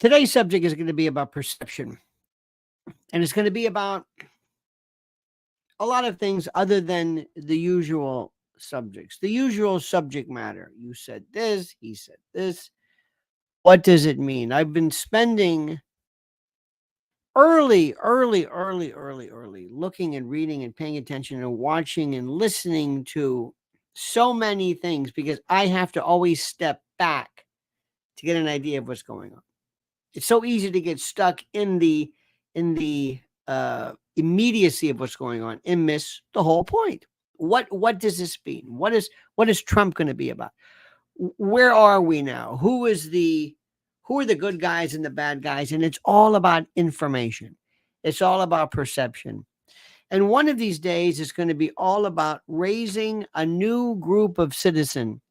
Today's subject is going to be about perception. And it's going to be about a lot of things other than the usual subjects, the usual subject matter. You said this, he said this. What does it mean? I've been spending early looking and reading and paying attention and watching and listening to so many things because I have to always step back to get an idea of what's going on. It's so easy to get stuck in the immediacy of what's going on and miss the whole point. What does this mean? What is Trump going to be about? Where are we now? Who are the good guys and the bad guys? And it's all about information. It's all about perception. And one of these days it's going to be all about raising a new group of citizens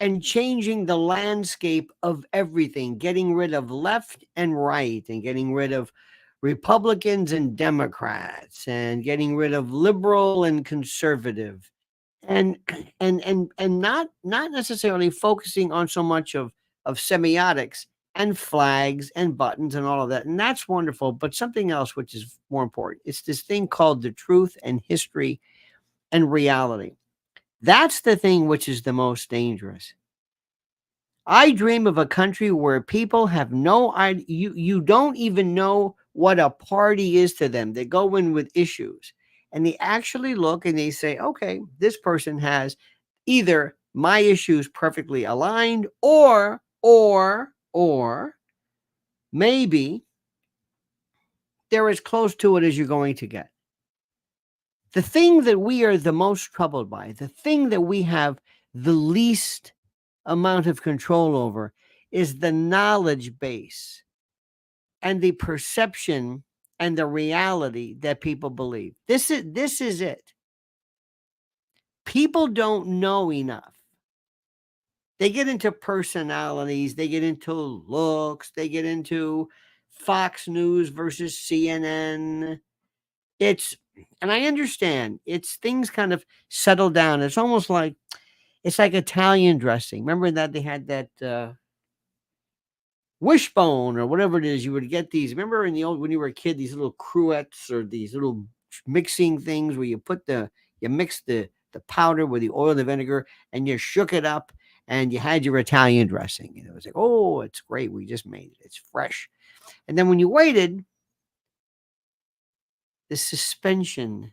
and changing the landscape of everything, getting rid of left and right and getting rid of Republicans and Democrats and getting rid of liberal and conservative and not necessarily focusing on so much of semiotics and flags and buttons and all of that. And that's wonderful. But something else, which is more important, it's this thing called the truth and history and reality. That's the thing which is the most dangerous. I dream of a country where people have no idea. You don't even know what a party is to them. They go in with issues and they actually look and they say, okay, this person has either my issues perfectly aligned or maybe they're as close to it as you're going to get. The thing that we are the most troubled by, the thing that we have the least amount of control over is the knowledge base and the perception and the reality that people believe. This is it. People don't know enough. They get into personalities, they get into looks, they get into Fox News versus CNN. And I understand, it's things kind of settle down. It's almost like, it's like Italian dressing. Remember that they had that wishbone or whatever it is, you would get these. Remember when you were a kid, these little cruets or these little mixing things where you mix the powder with the oil and the vinegar and you shook it up and you had your Italian dressing. And it was like, oh, it's great. We just made it. It's fresh. And then when you waited, the suspension,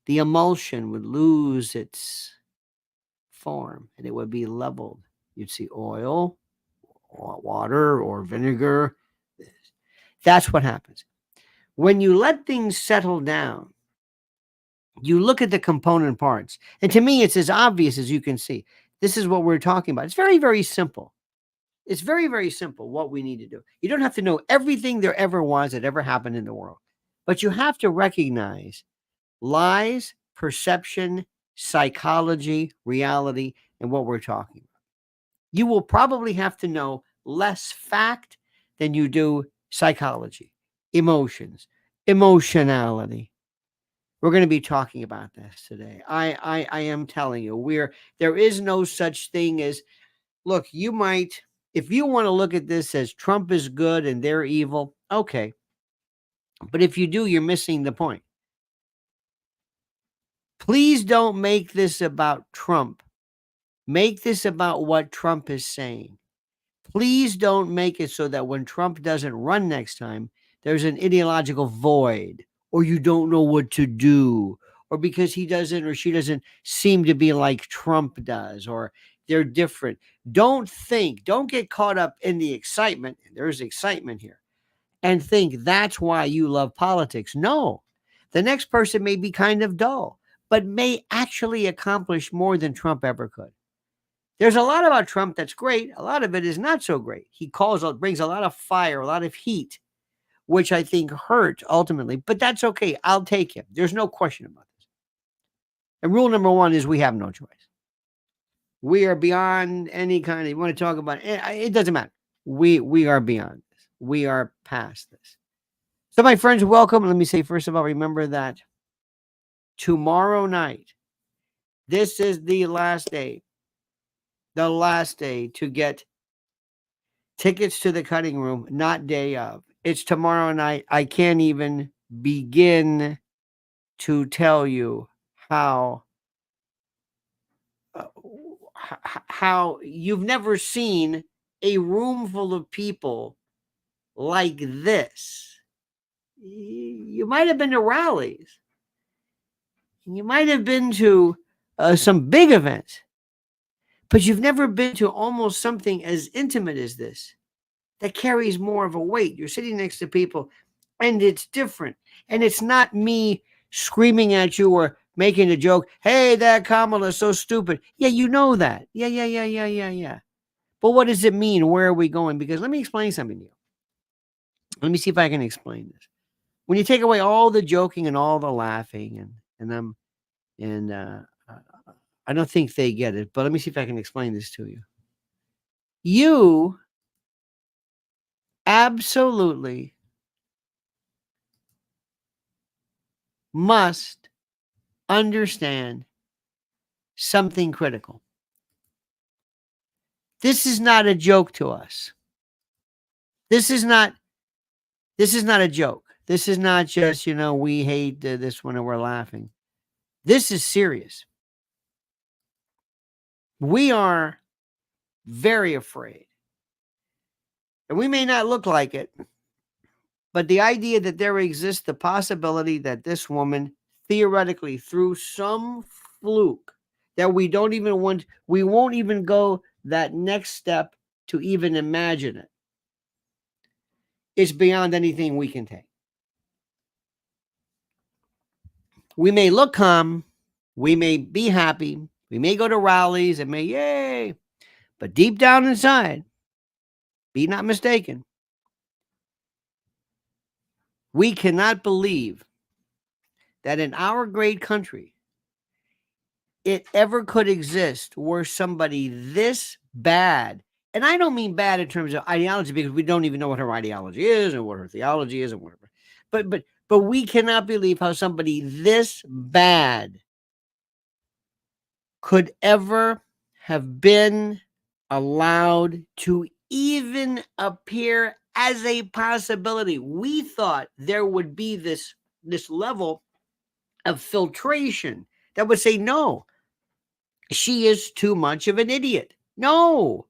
the emulsion would lose its form and it would be leveled. You'd see oil or water or vinegar. That's what happens. When you let things settle down, you look at the component parts. And to me, it's as obvious as you can see. This is what we're talking about. It's very, very simple. It's very, very simple what we need to do. You don't have to know everything there ever was that ever happened in the world. But you have to recognize lies, perception, psychology, reality, and what we're talking about. You will probably have to know less fact than you do psychology, emotions, emotionality. We're going to be talking about this today. I am telling you, there is no such thing as, look, you might, if you want to look at this as Trump is good and they're evil, okay. But if you do, you're missing the point. Please don't make this about Trump. Make this about what Trump is saying. Please don't make it so that when Trump doesn't run next time, there's an ideological void, or you don't know what to do, or because he doesn't or she doesn't seem to be like Trump does, or they're different. Don't get caught up in the excitement. There's excitement here. And think that's why you love politics. No, the next person may be kind of dull, but may actually accomplish more than Trump ever could. There's a lot about Trump that's great. A lot of it is not so great. He brings a lot of fire, a lot of heat, which I think hurt ultimately, but that's okay. I'll take him. There's no question about this. And rule number one is we have no choice. We are beyond any kind of, you want to talk about it doesn't matter. We are beyond this. We are past this. So my friends, welcome. Let me say, first of all, remember that tomorrow night, this is the last day to get Tickets to the cutting room, not day of. It's tomorrow night. I can't even begin to tell you how uh, how you've never seen a room full of people like this. You might have been to rallies. You might have been to some big events, but you've never been to almost something as intimate as this that carries more of a weight. You're sitting next to people and it's different. And it's not me screaming at you or making a joke. Hey, that Kamala is so stupid. Yeah, you know that. Yeah. But what does it mean? Where are we going? Because let me explain something to you. Let me see if I can explain this. When you take away all the joking and all the laughing and I don't think they get it, but let me see if I can explain this to you. You absolutely must understand something critical. This is not a joke to us. This is not a joke. This is not just, we hate this one and we're laughing. This is serious. We are very afraid. And we may not look like it, but the idea that there exists the possibility that this woman theoretically through some fluke that we won't even go that next step to even imagine it. It's beyond anything we can take. We may look calm, we may be happy, we may go to rallies and yay, but deep down inside, be not mistaken, we cannot believe that in our great country, it ever could exist where somebody this bad, and I don't mean bad in terms of ideology because we don't even know what her ideology is and what her theology is and whatever. But we cannot believe how somebody this bad could ever have been allowed to even appear as a possibility. We thought there would be this level of filtration that would say, no, she is too much of an idiot. No.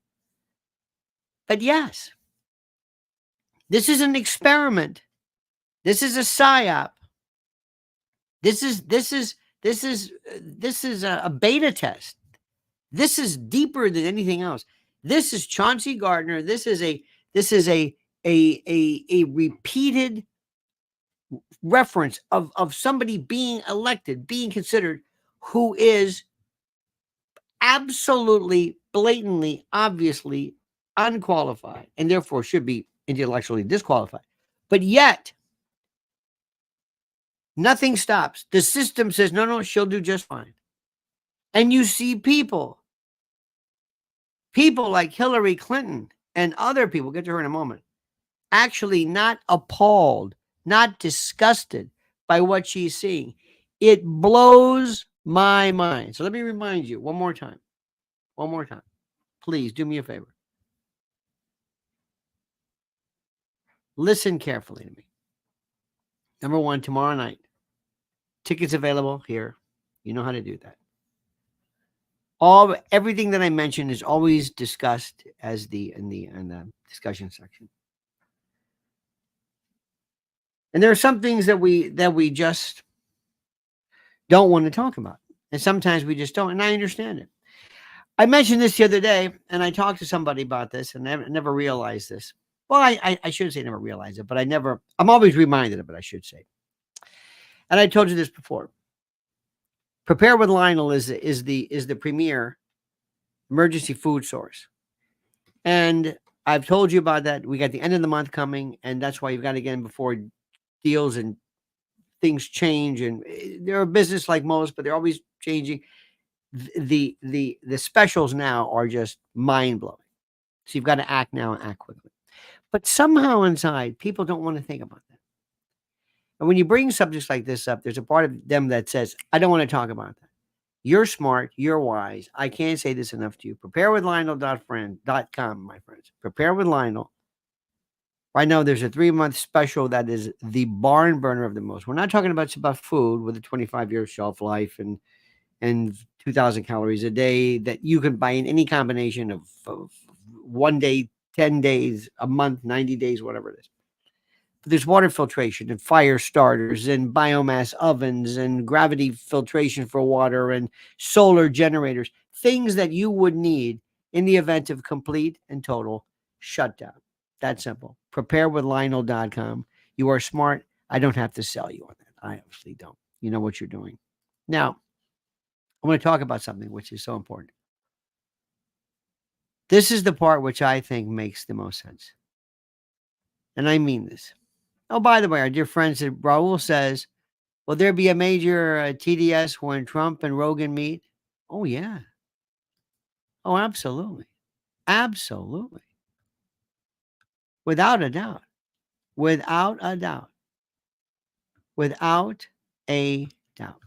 But yes, this is an experiment. This is a psyop. This is a beta test. This is deeper than anything else. This is Chauncey Gardner. This is a repeated reference of somebody being elected, being considered, who is absolutely, blatantly, obviously unqualified and therefore should be intellectually disqualified. But yet, nothing stops. The system says, no, she'll do just fine. And you see people like Hillary Clinton and other people, we'll get to her in a moment, actually not appalled, not disgusted by what she's seeing. It blows my mind. So let me remind you one more time. Please do me a favor. Listen carefully to me. Number one, tomorrow night, tickets available here. You know how to do that. Everything that I mentioned is always discussed as in the discussion section. And there are some things that we just don't want to talk about. And sometimes we just don't. And I understand it. I mentioned this the other day, and I talked to somebody about this, and I never realized this. Well, I should say never realized it, but I'm always reminded of it, I should say. And I told you this before. Prepare with Lionel is the premier emergency food source. And I've told you about that. We got the end of the month coming, and that's why you've got to get in before deals and things change. And they're a business like most, but they're always changing. The specials now are just mind-blowing. So you've got to act now and act quickly. But somehow inside, people don't want to think about that. And when you bring subjects like this up, there's a part of them that says, I don't want to talk about that. You're smart. You're wise. I can't say this enough to you. Preparewithlionel.com, my friends. Prepare with Lionel. Right now, there's a 3-month special that is the barn burner of the most. We're not talking about it's about food with a 25-year shelf life and 2,000 calories a day that you can buy in any combination of 1 day, 10 days, a month, 90 days, whatever it is. There's water filtration and fire starters and biomass ovens and gravity filtration for water and solar generators, things that you would need in the event of complete and total shutdown. That simple. Preparewithlionel.com. You are smart. I don't have to sell you on that. I obviously don't. You know what you're doing. Now, I want to talk about something which is so important. This is the part which I think makes the most sense. And I mean this. Oh, by the way, our dear friends at Raul says, will there be a major TDS when Trump and Rogan meet? Oh, yeah. Oh, absolutely. Absolutely. Without a doubt. Without a doubt. Without a doubt.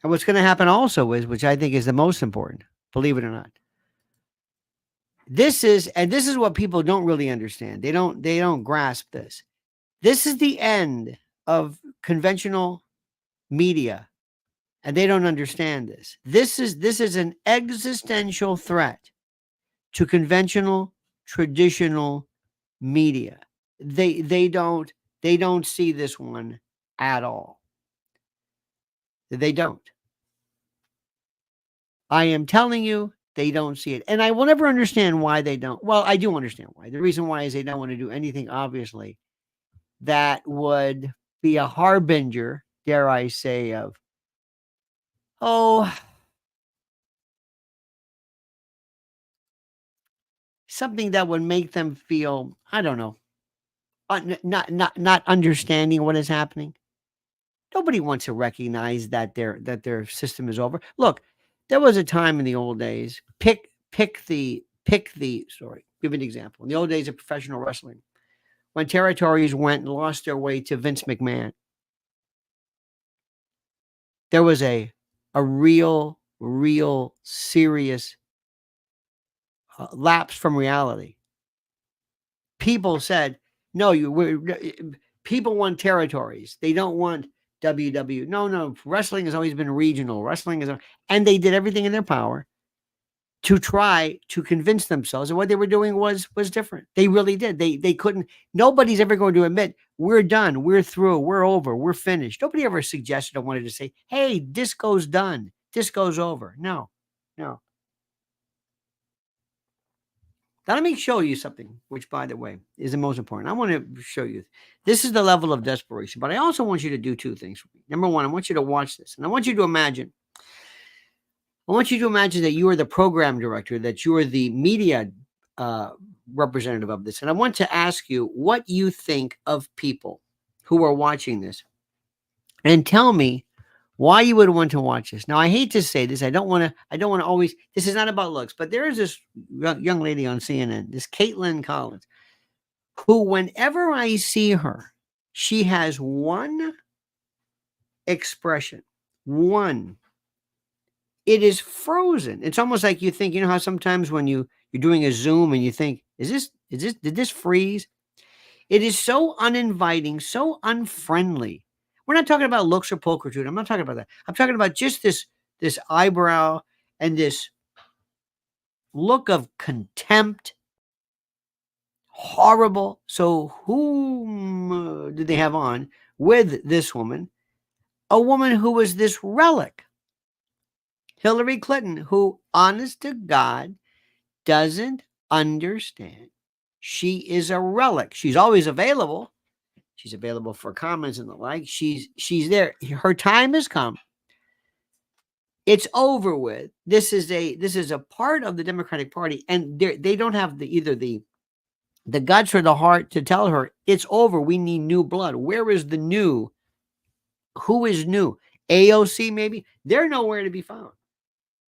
And what's going to happen also is, which I think is the most important, believe it or not. This is what people don't really understand. They don't grasp this. This is the end of conventional media, and they don't understand this. This is an existential threat to conventional, traditional media. They don't see this one at all. They don't. I am telling you, they don't see it. And I will never understand why they don't. Well, I do understand why. The reason why is they don't want to do anything, obviously, that would be a harbinger, dare I say, of, something that would make them feel, I don't know, not understanding what is happening. Nobody wants to recognize that their system is over. Look, there was a time in the old days. Pick the sorry. Give an example. In the old days of professional wrestling, when territories went and lost their way to Vince McMahon, there was a real serious lapse from reality. People said, "No, people want territories. They don't want WW. No, wrestling has always been regional. And they did everything in their power to try to convince themselves that what they were doing was different. They really did. They couldn't. Nobody's ever going to admit we're done, we're through, we're over, we're finished. Nobody ever suggested or wanted to say, "Hey, disco's done, disco's over." No. Now, let me show you something, which, by the way, is the most important. I want to show you. This is the level of desperation, but I also want you to do two things for me. Number one, I want you to watch this, and I want you to imagine. I want you to imagine that you are the program director, that you are the media representative of this, and I want to ask you what you think of people who are watching this, and tell me why you would want to watch this. Now, I hate to say this. I don't want to always, this is not about looks, but there is this young lady on CNN, this Caitlin Collins, who whenever I see her, she has one expression. One. It is frozen. It's almost like you think, you know how sometimes when you're doing a Zoom and you think, did this freeze? It is so uninviting, so unfriendly. We're not talking about looks or pulchritude. I'm not talking about that. I'm talking about just this eyebrow and this look of contempt. Horrible. So whom did they have on with this woman? A woman who was this relic. Hillary Clinton, who, honest to God, doesn't understand. She is a relic. She's always available. She's available for comments and the like. She's there. Her time has come. It's over with. This is a part of the Democratic Party, and they don't have either the guts or the heart to tell her it's over. We need new blood. Where is the new? Who is new? AOC maybe? They're nowhere to be found.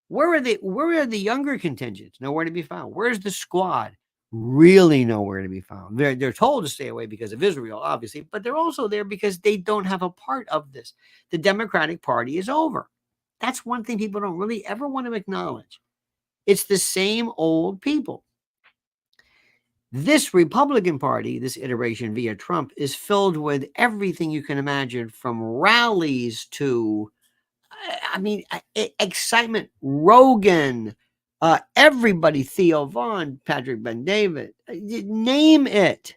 Where are the younger contingents? Nowhere to be found. Where's the squad? Really nowhere to be found. They're told to stay away because of Israel, obviously, but they're also there because they don't have a part of this. The Democratic Party is over. That's one thing people don't really ever want to acknowledge. It's the same old people. This Republican Party, this iteration via Trump, is filled with everything you can imagine, from rallies to, excitement. Rogan, everybody, Theo Vaughn, Patrick Ben-David, name it.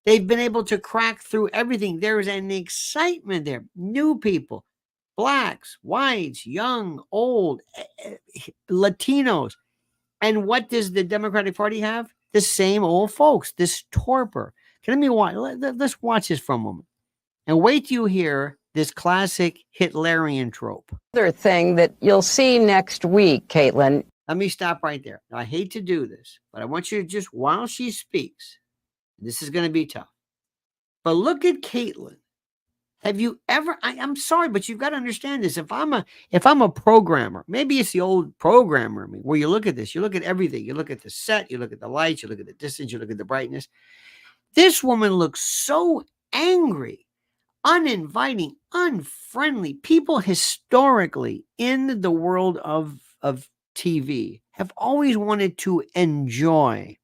They've been able to crack through everything. There is an excitement there. New people, blacks, whites, young, old, Latinos. And what does the Democratic Party have? The same old folks, this torpor. Let's watch this for a moment. And wait till you hear this classic Hitlerian trope. Other thing that you'll see next week, Caitlin. Let me stop right there. Now, I hate to do this, but I want you to just, while she speaks, this is going to be tough. But look at Caitlin. Have you ever, I'm sorry, but you've got to understand this. If I'm a programmer, maybe it's the old programmer in me, where you look at this, you look at everything. You look at the set, you look at the lights, you look at the distance, you look at the brightness. This woman looks so angry, uninviting, unfriendly. People historically in the world of TV have always wanted to enjoy.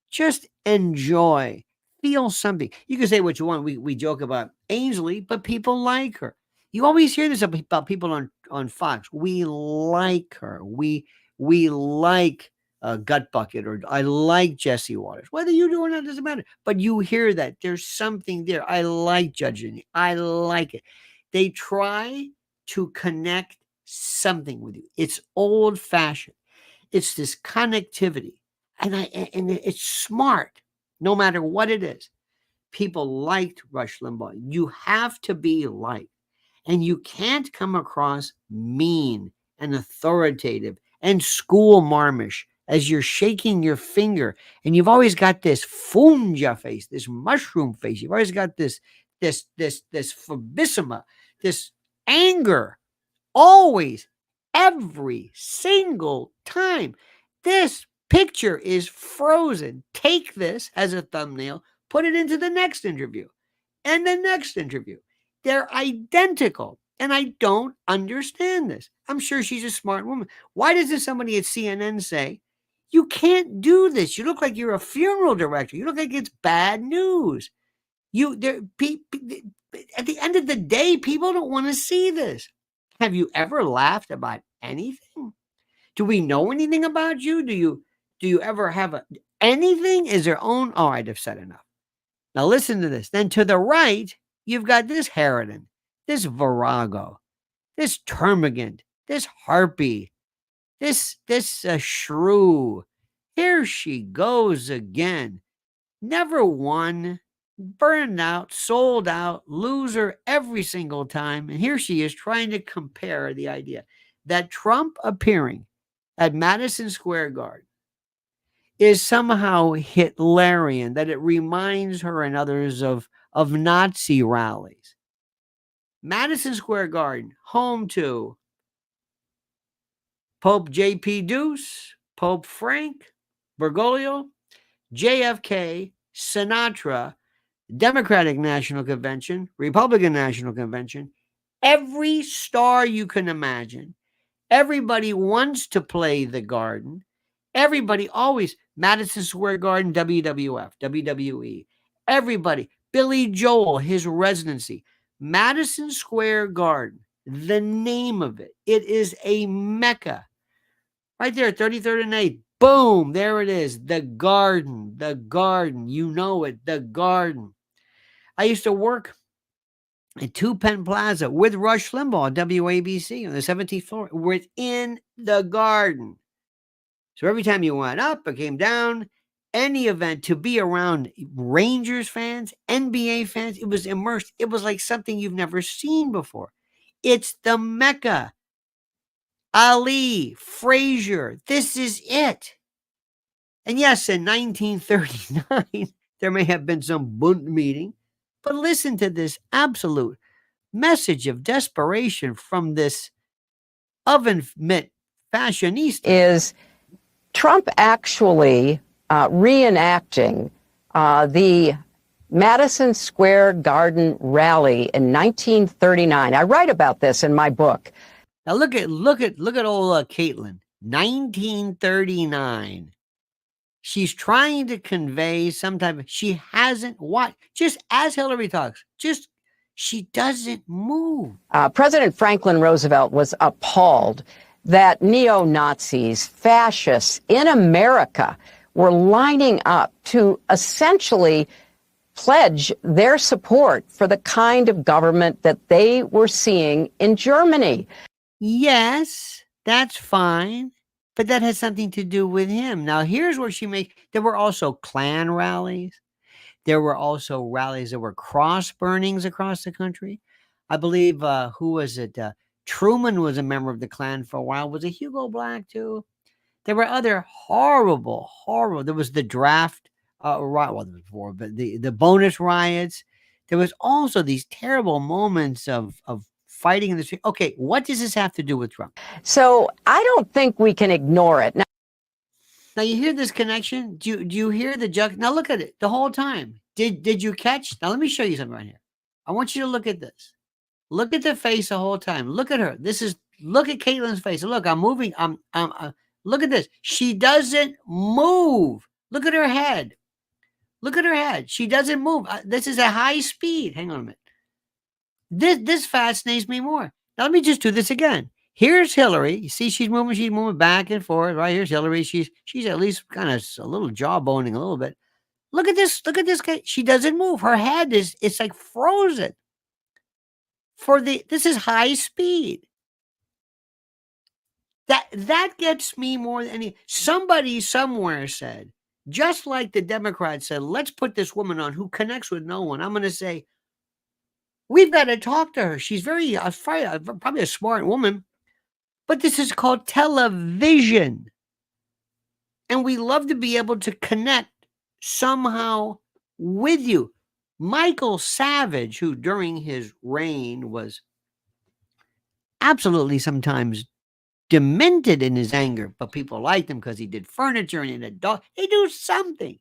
Just enjoy. Feel something. You can say what you want. We joke about Ainsley, but people like her. You always hear this about people on Fox. We like her. We like Gut Bucket, or I like Jesse Waters. Whether you do or not doesn't matter. But you hear that there's something there. I like judging. I like it. They try to connect something with you. It's old fashioned. It's this connectivity, and it's smart. No matter what it is, people liked Rush Limbaugh. You have to be liked, and you can't come across mean and authoritative and school marmish as you're shaking your finger, and you've always got this funja face, this mushroom face. You've always got this phobissima, this anger, always, every single time. This picture is frozen. Take this as a thumbnail, put it into the next interview and the next interview. They're identical. And I don't understand this. I'm sure she's a smart woman. Why doesn't somebody at CNN say, you can't do this? You look like you're a funeral director. You look like it's bad news. At the end of the day, people don't want to see this. Have you ever laughed about anything? Do we know anything about you? Do you ever have anything? Is there own? Oh, I'd have said enough. Now listen to this. Then to the right, you've got this harridan, this virago, this termagant, this harpy, this shrew. Here she goes again. Never won, burned out, sold out, loser every single time. And here she is trying to compare the idea that Trump appearing at Madison Square Garden is somehow Hitlerian, that it reminds her and others of Nazi rallies. Madison Square Garden, home to Pope J.P. Deuce, Pope Frank, Bergoglio, JFK, Sinatra, Democratic National Convention, Republican National Convention, every star you can imagine. Everybody wants to play the Garden. Everybody always, Madison Square Garden, WWF, WWE. Everybody, Billy Joel, his residency. Madison Square Garden, the name of it. It is a mecca. Right there, 33rd and 8th. Boom, there it is. The Garden, the Garden. You know it, the Garden. I used to work at Two Penn Plaza with Rush Limbaugh on WABC on the 17th floor, within the Garden. So every time you went up or came down, any event, to be around Rangers fans, NBA fans, it was immersed. It was like something you've never seen before. It's the Mecca. Ali, Frazier, this is it. And yes, in 1939, there may have been some Bund meeting, but listen to this absolute message of desperation from this oven mitt fashionista. Is Trump actually reenacting the Madison Square Garden rally in 1939. I write about this in my book. Now look at old Caitlin, 1939. She's trying to convey some type of, she hasn't what, just as Hillary talks, just she doesn't move. President Franklin Roosevelt was appalled that neo-Nazis, fascists in America were lining up to essentially pledge their support for the kind of government that they were seeing in Germany. Yes, that's fine. But that has something to do with him. Now, here's where she makes, there were also Klan rallies. There were also rallies that were cross burnings across the country. I believe, who was it? Truman was a member of the Klan for a while. Was it Hugo Black too? There were other horrible. There was the draft, well, there was four, but the bonus riots. There was also these terrible moments of fighting in the street. Okay, what does this have to do with Trump? So I don't think we can ignore it. Now you hear this connection? Do you hear the jug? Now look at it the whole time. Did you catch? Now let me show you something right here. I want you to look at this. Look at the face the whole time. Look at her. Look at Caitlin's face. Look, I'm moving. Look at this. She doesn't move. Look at her head. Look at her head. She doesn't move. This is a high speed. Hang on a minute. This fascinates me more. Now let me just do this again. Here's Hillary. You see, she's moving back and forth. Right, here's Hillary. She's at least kind of a little jawboning a little bit. Look at this. Look at this guy. She doesn't move. Her head it's like frozen. This is high speed. That gets me more than any. Somebody somewhere said, just like the Democrats said, let's put this woman on who connects with no one. I'm going to say, we've got to talk to her. She's probably a smart woman, but this is called television. And we love to be able to connect somehow with you. Michael Savage, who during his reign was absolutely sometimes demented in his anger, but people liked him because he did furniture and he had dog. They do something.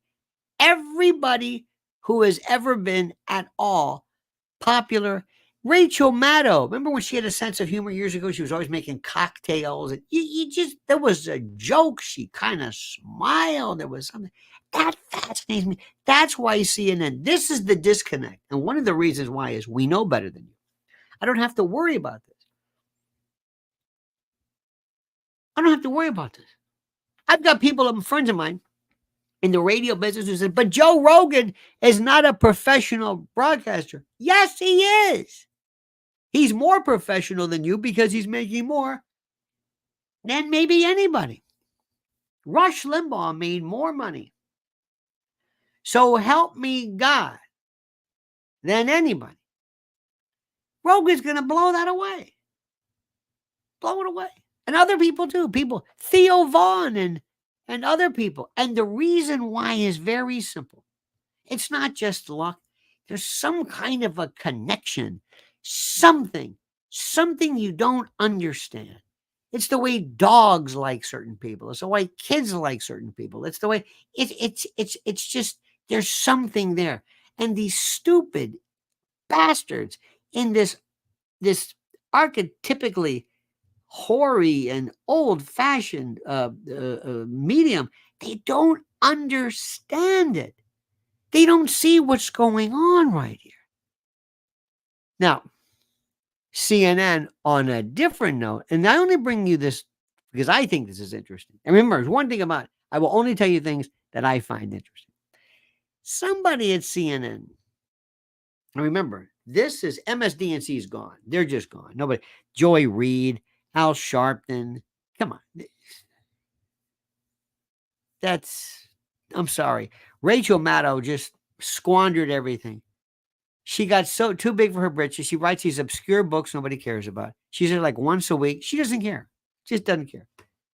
Everybody who has ever been at all popular. Rachel Maddow, remember when she had a sense of humor years ago? She was always making cocktails. And there was a joke. She kind of smiled. There was something. That fascinates me. That's why CNN, this is the disconnect. And one of the reasons why is we know better than you. I don't have to worry about this. I've got friends of mine in the radio business who said, but Joe Rogan is not a professional broadcaster. Yes, he is. He's more professional than you because he's making more than maybe anybody. Rush Limbaugh made more money. So help me God than anybody. Rogan's going to blow that away. Blow it away. And other people too. Theo Vaughn and other people. And the reason why is very simple. It's not just luck. There's some kind of a connection. Something you don't understand. It's the way dogs like certain people. It's the way kids like certain people. It's the way it's just, there's something there. And these stupid bastards in this archetypically hoary and old-fashioned medium, they don't understand it. They don't see what's going on right here. Now, CNN on a different note, and I only bring you this because I think this is interesting. And remember, there's one thing about it, I will only tell you things that I find interesting. Somebody at CNN, and remember, this is MSDNC is gone. They're just gone. Nobody. Joy Reid, Al Sharpton. Come on. I'm sorry. Rachel Maddow just squandered everything. She got too big for her britches. She writes these obscure books nobody cares about. She's there like once a week. She doesn't care. Just doesn't care.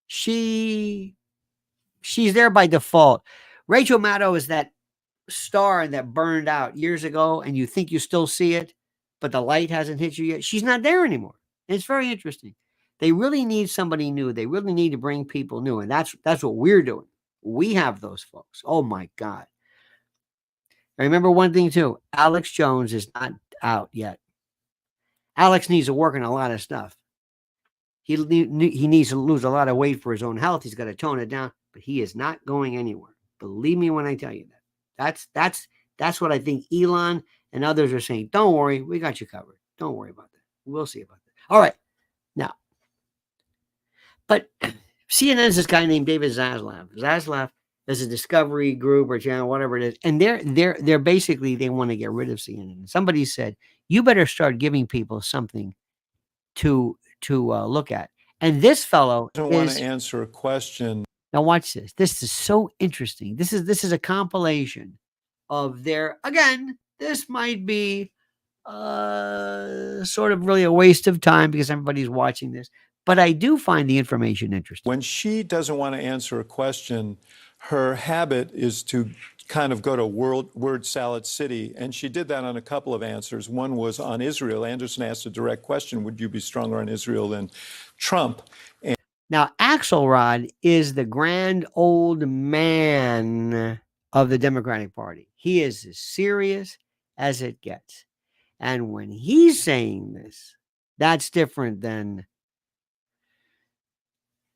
She's there by default. Rachel Maddow is that star that burned out years ago, and you think you still see it, but the light hasn't hit you yet. She's not there anymore. And it's very interesting. They really need somebody new. They really need to bring people new, and that's what we're doing. We have those folks. Oh my God. I remember one thing too. Alex Jones is not out yet. Alex needs to work on a lot of stuff. He needs to lose a lot of weight for his own health. He's got to tone it down, but he is not going anywhere. Believe me when I tell you that. That's what I think Elon and others are saying. Don't worry, we got you covered. Don't worry about that. We'll see about that. All right. Now, but CNN is this guy named David Zaslav. Zaslav is a discovery group or channel, whatever it is, and they're basically, they want to get rid of CNN. Somebody said, you better start giving people something to look at. And this fellow doesn't want to answer a question. Now watch this. This is so interesting. This is a compilation of their, again, this might be sort of really a waste of time because everybody's watching this, but I do find the information interesting. When she doesn't want to answer a question, her habit is to kind of go to word salad city, and she did that on a couple of answers. One was on Israel. Anderson asked a direct question, would you be stronger on Israel than Trump? And now, Axelrod is the grand old man of the Democratic Party. He is as serious as it gets. And when he's saying this, that's different than,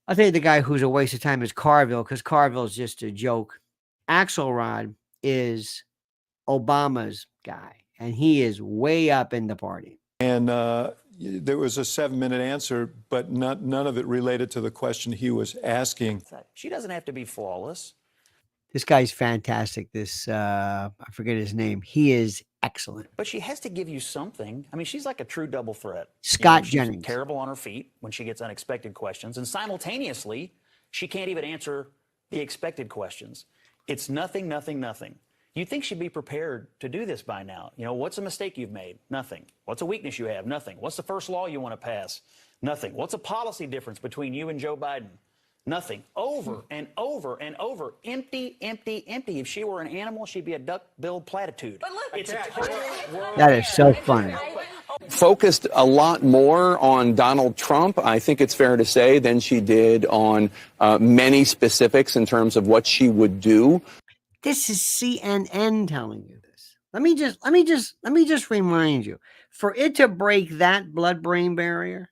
I'll tell you the guy who's a waste of time is Carville, because Carville is just a joke. Axelrod is Obama's guy, and he is way up in the party. And there was a 7-minute answer, but none of it related to the question he was asking. She doesn't have to be flawless. This guy's fantastic. This, I forget his name. He is excellent. But she has to give you something. I mean, she's like a true double threat. Scott she's Jennings. Terrible on her feet when she gets unexpected questions. And simultaneously, she can't even answer the expected questions. It's nothing, nothing, nothing. You'd think she'd be prepared to do this by now. You know, what's a mistake you've made? Nothing. What's a weakness you have? Nothing. What's the first law you want to pass? Nothing. What's a policy difference between you and Joe Biden? Nothing. Over and over and over. Empty, empty, empty. If she were an animal, she'd be a duck-billed platitude. But look, it's a total world. That is so funny. Focused a lot more on Donald Trump, I think it's fair to say, than she did on many specifics in terms of what she would do. This is CNN telling you this. Let me just remind you. For it to break that blood-brain barrier,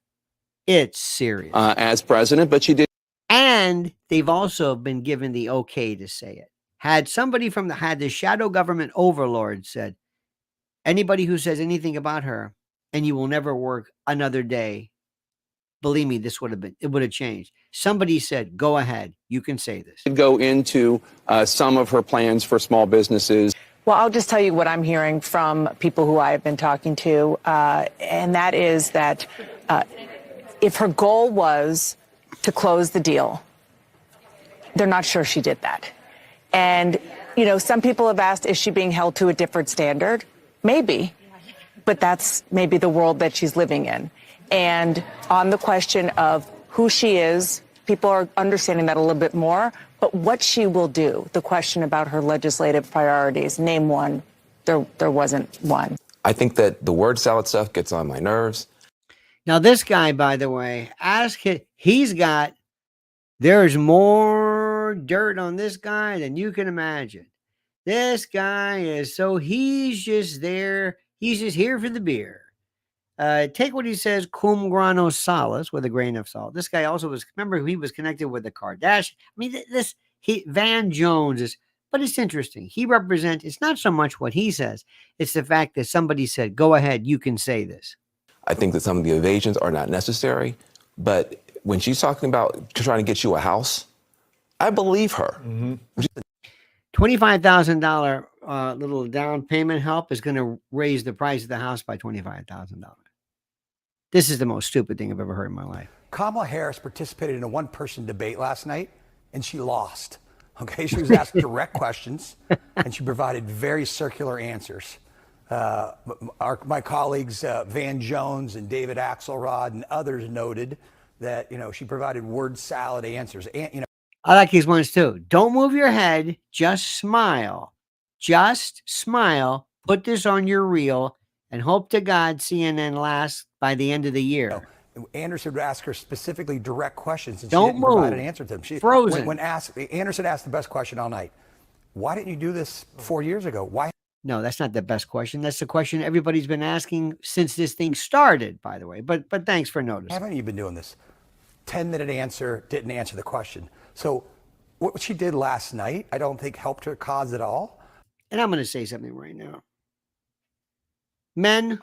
it's serious. As president, but she did. And they've also been given the okay to say it. Had somebody had the shadow government overlord said, anybody who says anything about her and you will never work another day, believe me, it would have changed. Somebody said, go ahead, you can say this. Go into some of her plans for small businesses. Well, I'll just tell you what I'm hearing from people who I have been talking to, and that is that if her goal was to close the deal, they're not sure she did that. And, you know, some people have asked, is she being held to a different standard? Maybe, but that's maybe the world that she's living in. And on the question of who she is, people are understanding that a little bit more, but what she will do, the question about her legislative priorities, name one, there wasn't one. I think that the word salad stuff gets on my nerves. Now, this guy, by the way, there's more dirt on this guy than you can imagine. This guy he's just there. He's just here for the beer. Take what he says, cum grano salis, with a grain of salt. This guy also remember, he was connected with the Kardashian. I mean, Van Jones is, but it's interesting. He represents, it's not so much what he says, it's the fact that somebody said, go ahead, you can say this. I think that some of the evasions are not necessary, but when she's talking about trying to get you a house, I believe her. Mm-hmm. $25,000 little down payment help is going to raise the price of the house by $25,000. This is the most stupid thing I've ever heard in my life. Kamala Harris participated in a one-person debate last night, and she lost. Okay, she was asked direct questions, and she provided very circular answers. My colleagues Van Jones and David Axelrod and others noted that, you know, she provided word salad answers. And, you know, I like these ones too. Don't move your head. Just smile. Just smile. Put this on your reel and hope to God CNN lasts by the end of the year. Anderson would ask her specifically direct questions, and Don't she didn't move. provide an answer to them. She, Frozen. Anderson asked the best question all night. Why didn't you do this 4 years ago? Why? No, that's not the best question. That's the question everybody's been asking since this thing started, by the way. But thanks for noticing. Haven't you been doing this? 10-minute answer, didn't answer the question. So what she did last night, I don't think helped her cause at all. And I'm going to say something right now. Men,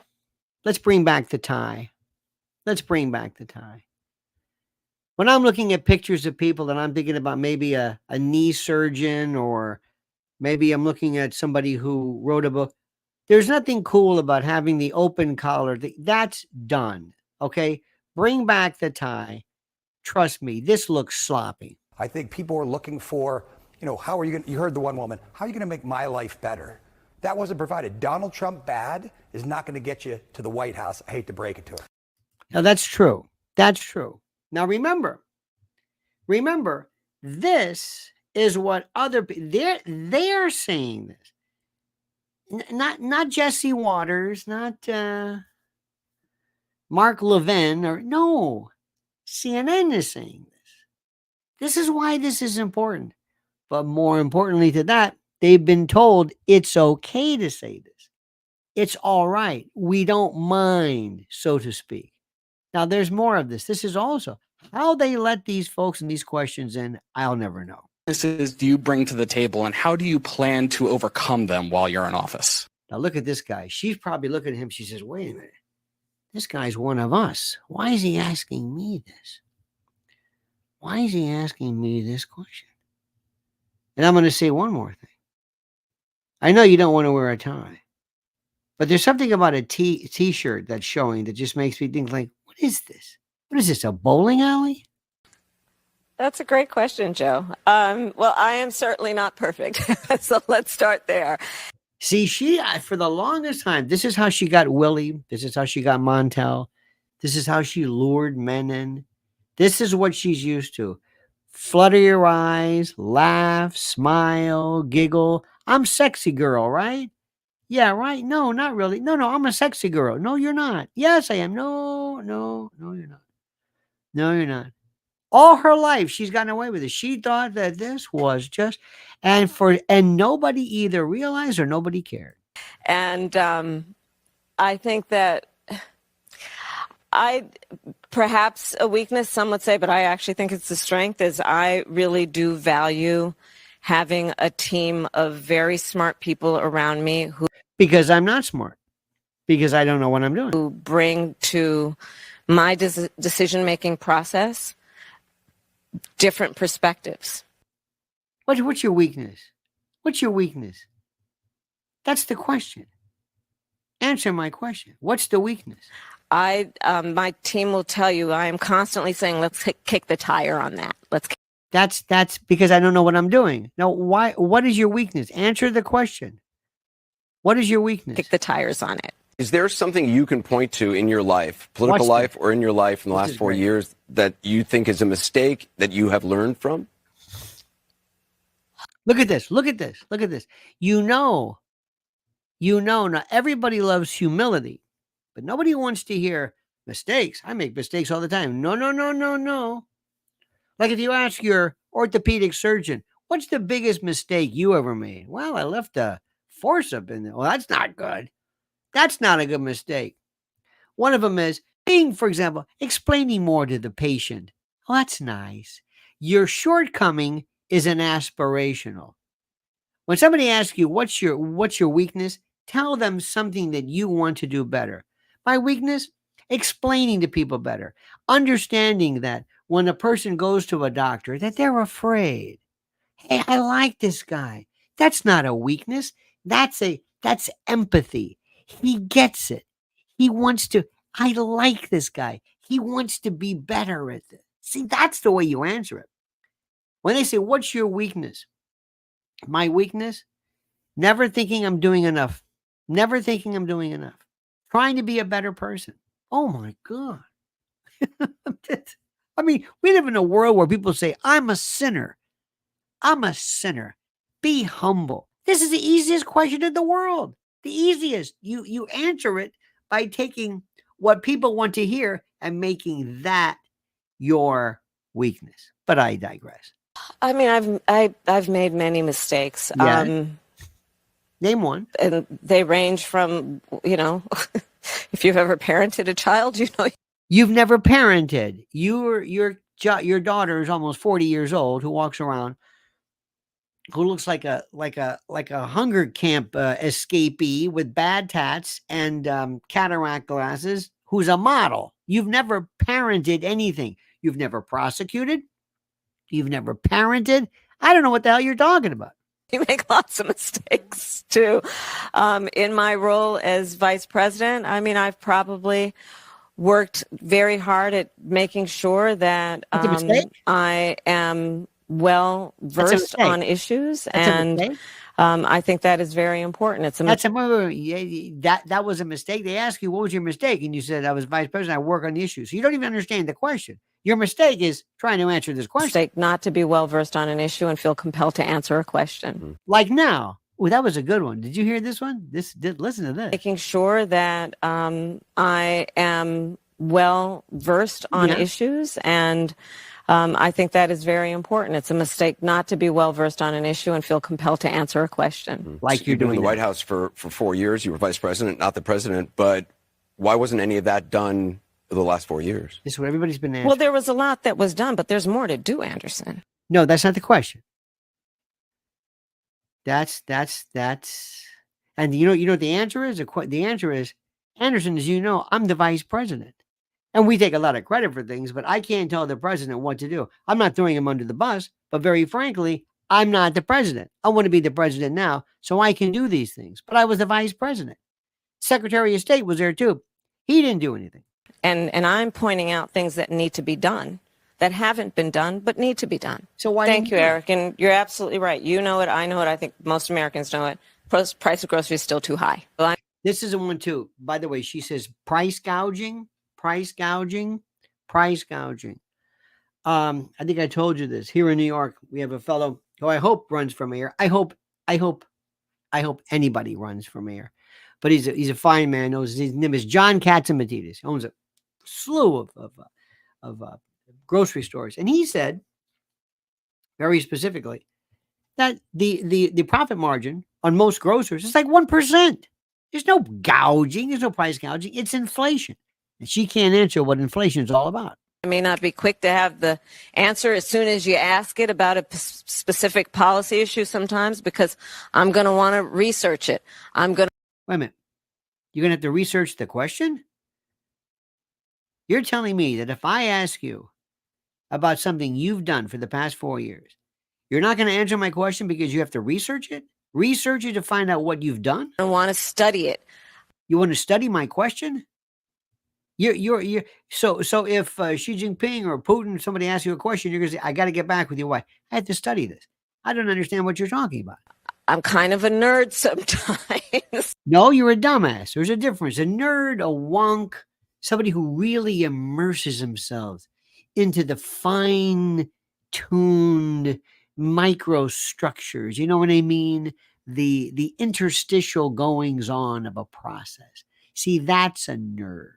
let's bring back the tie. Let's bring back the tie. When I'm looking at pictures of people and I'm thinking about maybe a knee surgeon, or maybe I'm looking at somebody who wrote a book, there's nothing cool about having the open collar. That's done. Okay? Bring back the tie. Trust me, this looks sloppy. I think people are looking for, how are you going to, you heard the one woman, how are you going to make my life better? That wasn't provided. Donald Trump bad is not going to get you to the White House. I hate to break it to her. Now, that's true. That's true. Now, remember, this is what other people, they're saying this. Not Jesse Waters, not Mark Levin, or no, CNN is saying this. This is why this is important. But more importantly to that, they've been told it's okay to say this. It's all right. We don't mind, so to speak. Now, there's more of this. This is also how they let these folks and these questions in. I'll never know. Do you bring to the table, and how do you plan to overcome them while you're in office? Now, look at this guy. She's probably looking at him. She says, wait a minute. This guy's one of us. Why is he asking me this? Why is he asking me this question? And I'm going to say one more thing. I know you don't want to wear a tie, but there's something about a t-shirt that's showing that just makes me think like, what is this? What is this, a bowling alley? That's a great question, Joe. Well, I am certainly not perfect. So let's start there. See, she, for the longest time, this is how she got Willie. This is how she got Montel. This is how she lured men in. This is what she's used to. Flutter your eyes, laugh, smile, giggle. I'm sexy girl, right? Yeah, right? No, not really. No, I'm a sexy girl. No, you're not. Yes, I am. No, you're not. No, you're not. All her life, she's gotten away with it. She thought that this was just, and nobody either realized or nobody cared. And I think that perhaps a weakness, some would say, but I actually think it's a strength, is I really do value having a team of very smart people around me who... Because I'm not smart. Because I don't know what I'm doing. Who bring to my decision-making process different perspectives. What's your weakness? What's your weakness? That's the question. Answer my question. What's the weakness? My team will tell you, I am constantly saying, let's kick the tire on that. That's because I don't know what I'm doing. Now, why? What is your weakness? Answer the question. What is your weakness? Kick the tires on it. Is there something you can point to in your life, political life or in your life in the last 4 years, that you think is a mistake that you have learned from? Look at this. Look at this. Look at this. Now everybody loves humility, but nobody wants to hear mistakes. I make mistakes all the time. No. Like if you ask your orthopedic surgeon, what's the biggest mistake you ever made? Well, I left a forceps in there. Well, that's not good. That's not a good mistake. One of them is for example, explaining more to the patient. Oh, that's nice. Your shortcoming is an aspirational. When somebody asks you, what's your weakness? Tell them something that you want to do better. My weakness, explaining to people better. Understanding that when a person goes to a doctor, that they're afraid. Hey, I like this guy. That's not a weakness. That's empathy. He gets it. He wants to, I like this guy. He wants to be better at this. See, that's the way you answer it. When they say, what's your weakness? My weakness? Never thinking I'm doing enough. Never thinking I'm doing enough. Trying to be a better person. Oh my God. I mean, we live in a world where people say, I'm a sinner. I'm a sinner. Be humble. This is the easiest question in the world. The easiest. You answer it by taking what people want to hear and making that your weakness. But I digress. I mean, I've made many mistakes. Yeah. Name one. And they range from, if you've ever parented a child, You've never parented. Your daughter is almost 40 years old, who walks around, who looks like a hunger camp escapee with bad tats and cataract glasses, who's a model. You've never parented anything. You've never prosecuted. You've never parented. I don't know what the hell you're talking about. You make lots of mistakes too. In my role as vice president, I've probably worked very hard at making sure that I am well versed on issues, and I think that is very important. That was a mistake. They ask you, what was your mistake? And you said, I was vice president. I work on the issues. So you don't even understand the question. Your mistake is trying to answer this question. Mistake not to be well versed on an issue and feel compelled to answer a question. Like now. Oh, that was a good one. Did you hear this one? Listen to this. Making sure that I am well versed on issues, and I think that is very important. It's a mistake not to be well versed on an issue and feel compelled to answer a question. Like you're doing in the White House for 4 years. You were vice president, not the president. But why wasn't any of that done for the last 4 years? This is what everybody's been asking. Well, there was a lot that was done, but there's more to do, Anderson. No, that's not the question. That's, and you know what the answer is? The answer is, Anderson, as you know, I'm the vice president. And we take a lot of credit for things, but I can't tell the president what to do. I'm not throwing him under the bus, but very frankly, I'm not the president. I want to be the president now, so I can do these things. But I was the vice president. Secretary of State was there too. He didn't do anything. And I'm pointing out things that need to be done, that haven't been done, but need to be done. So why? Thank you, Eric. And you're absolutely right. You know it. I know it. I think most Americans know it. Price of groceries is still too high. This is a one too. By the way, she says price gouging. I think I told you this. Here in New York, we have a fellow who I hope runs for mayor. I hope anybody runs for mayor. But he's a fine man. His name is John Katzimatidis. He owns a slew of grocery stores. And he said, very specifically, that the profit margin on most grocers is like 1%. There's no gouging. There's no price gouging. It's inflation. And she can't answer what inflation is all about. I may not be quick to have the answer as soon as you ask it about a specific policy issue sometimes, because I'm going to want to research it. Wait a minute. You're going to have to research the question? You're telling me that if I ask you about something you've done for the past 4 years, you're not going to answer my question because you have to research it? Research it to find out what you've done? I want to study it. You want to study my question? So if Xi Jinping or Putin, somebody asks you a question, you're going to say, I got to get back with you. Why? I had to study this. I don't understand what you're talking about. I'm kind of a nerd sometimes. No, you're a dumbass. There's a difference. A nerd, a wonk, somebody who really immerses themselves into the fine-tuned microstructures. You know what I mean? The interstitial goings on of a process. See, that's a nerd.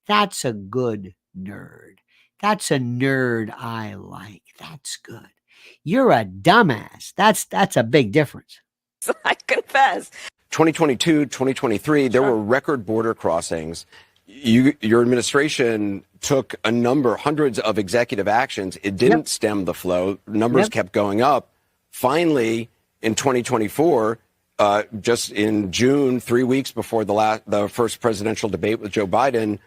That's a good nerd. That's a nerd I like. That's good. You're a dumbass. That's a big difference. I confess. 2022, 2023, there were record border crossings. Your administration took hundreds of executive actions. It didn't stem the flow. Numbers kept going up. Finally, in 2024, just in June, 3 weeks before the first presidential debate with Joe Biden,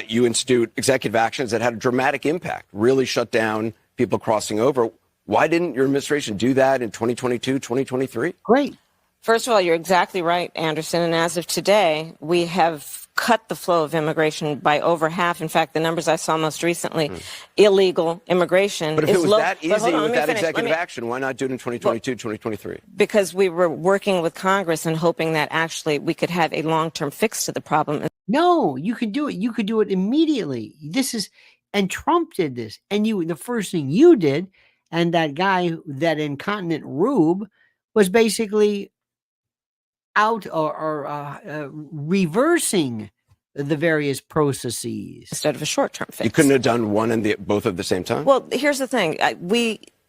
you institute executive actions that had a dramatic impact, really shut down people crossing over. Why didn't your administration do that in 2022, 2023? Great. First of all, you're exactly right, Anderson. And as of today, we have cut the flow of immigration by over half. In fact, the numbers I saw most recently, illegal immigration But if is it was low. that easy with that executive action, why not do it in 2022, 2023? Because we were working with Congress and hoping that actually we could have a long-term fix to the problem. No, you could do it. You could do it immediately. And Trump did this. And the first thing you did, and that guy, that incontinent rube, was basically out or reversing the various processes instead of a short-term fix. You couldn't have done one and both at the same time? Well, here's the thing.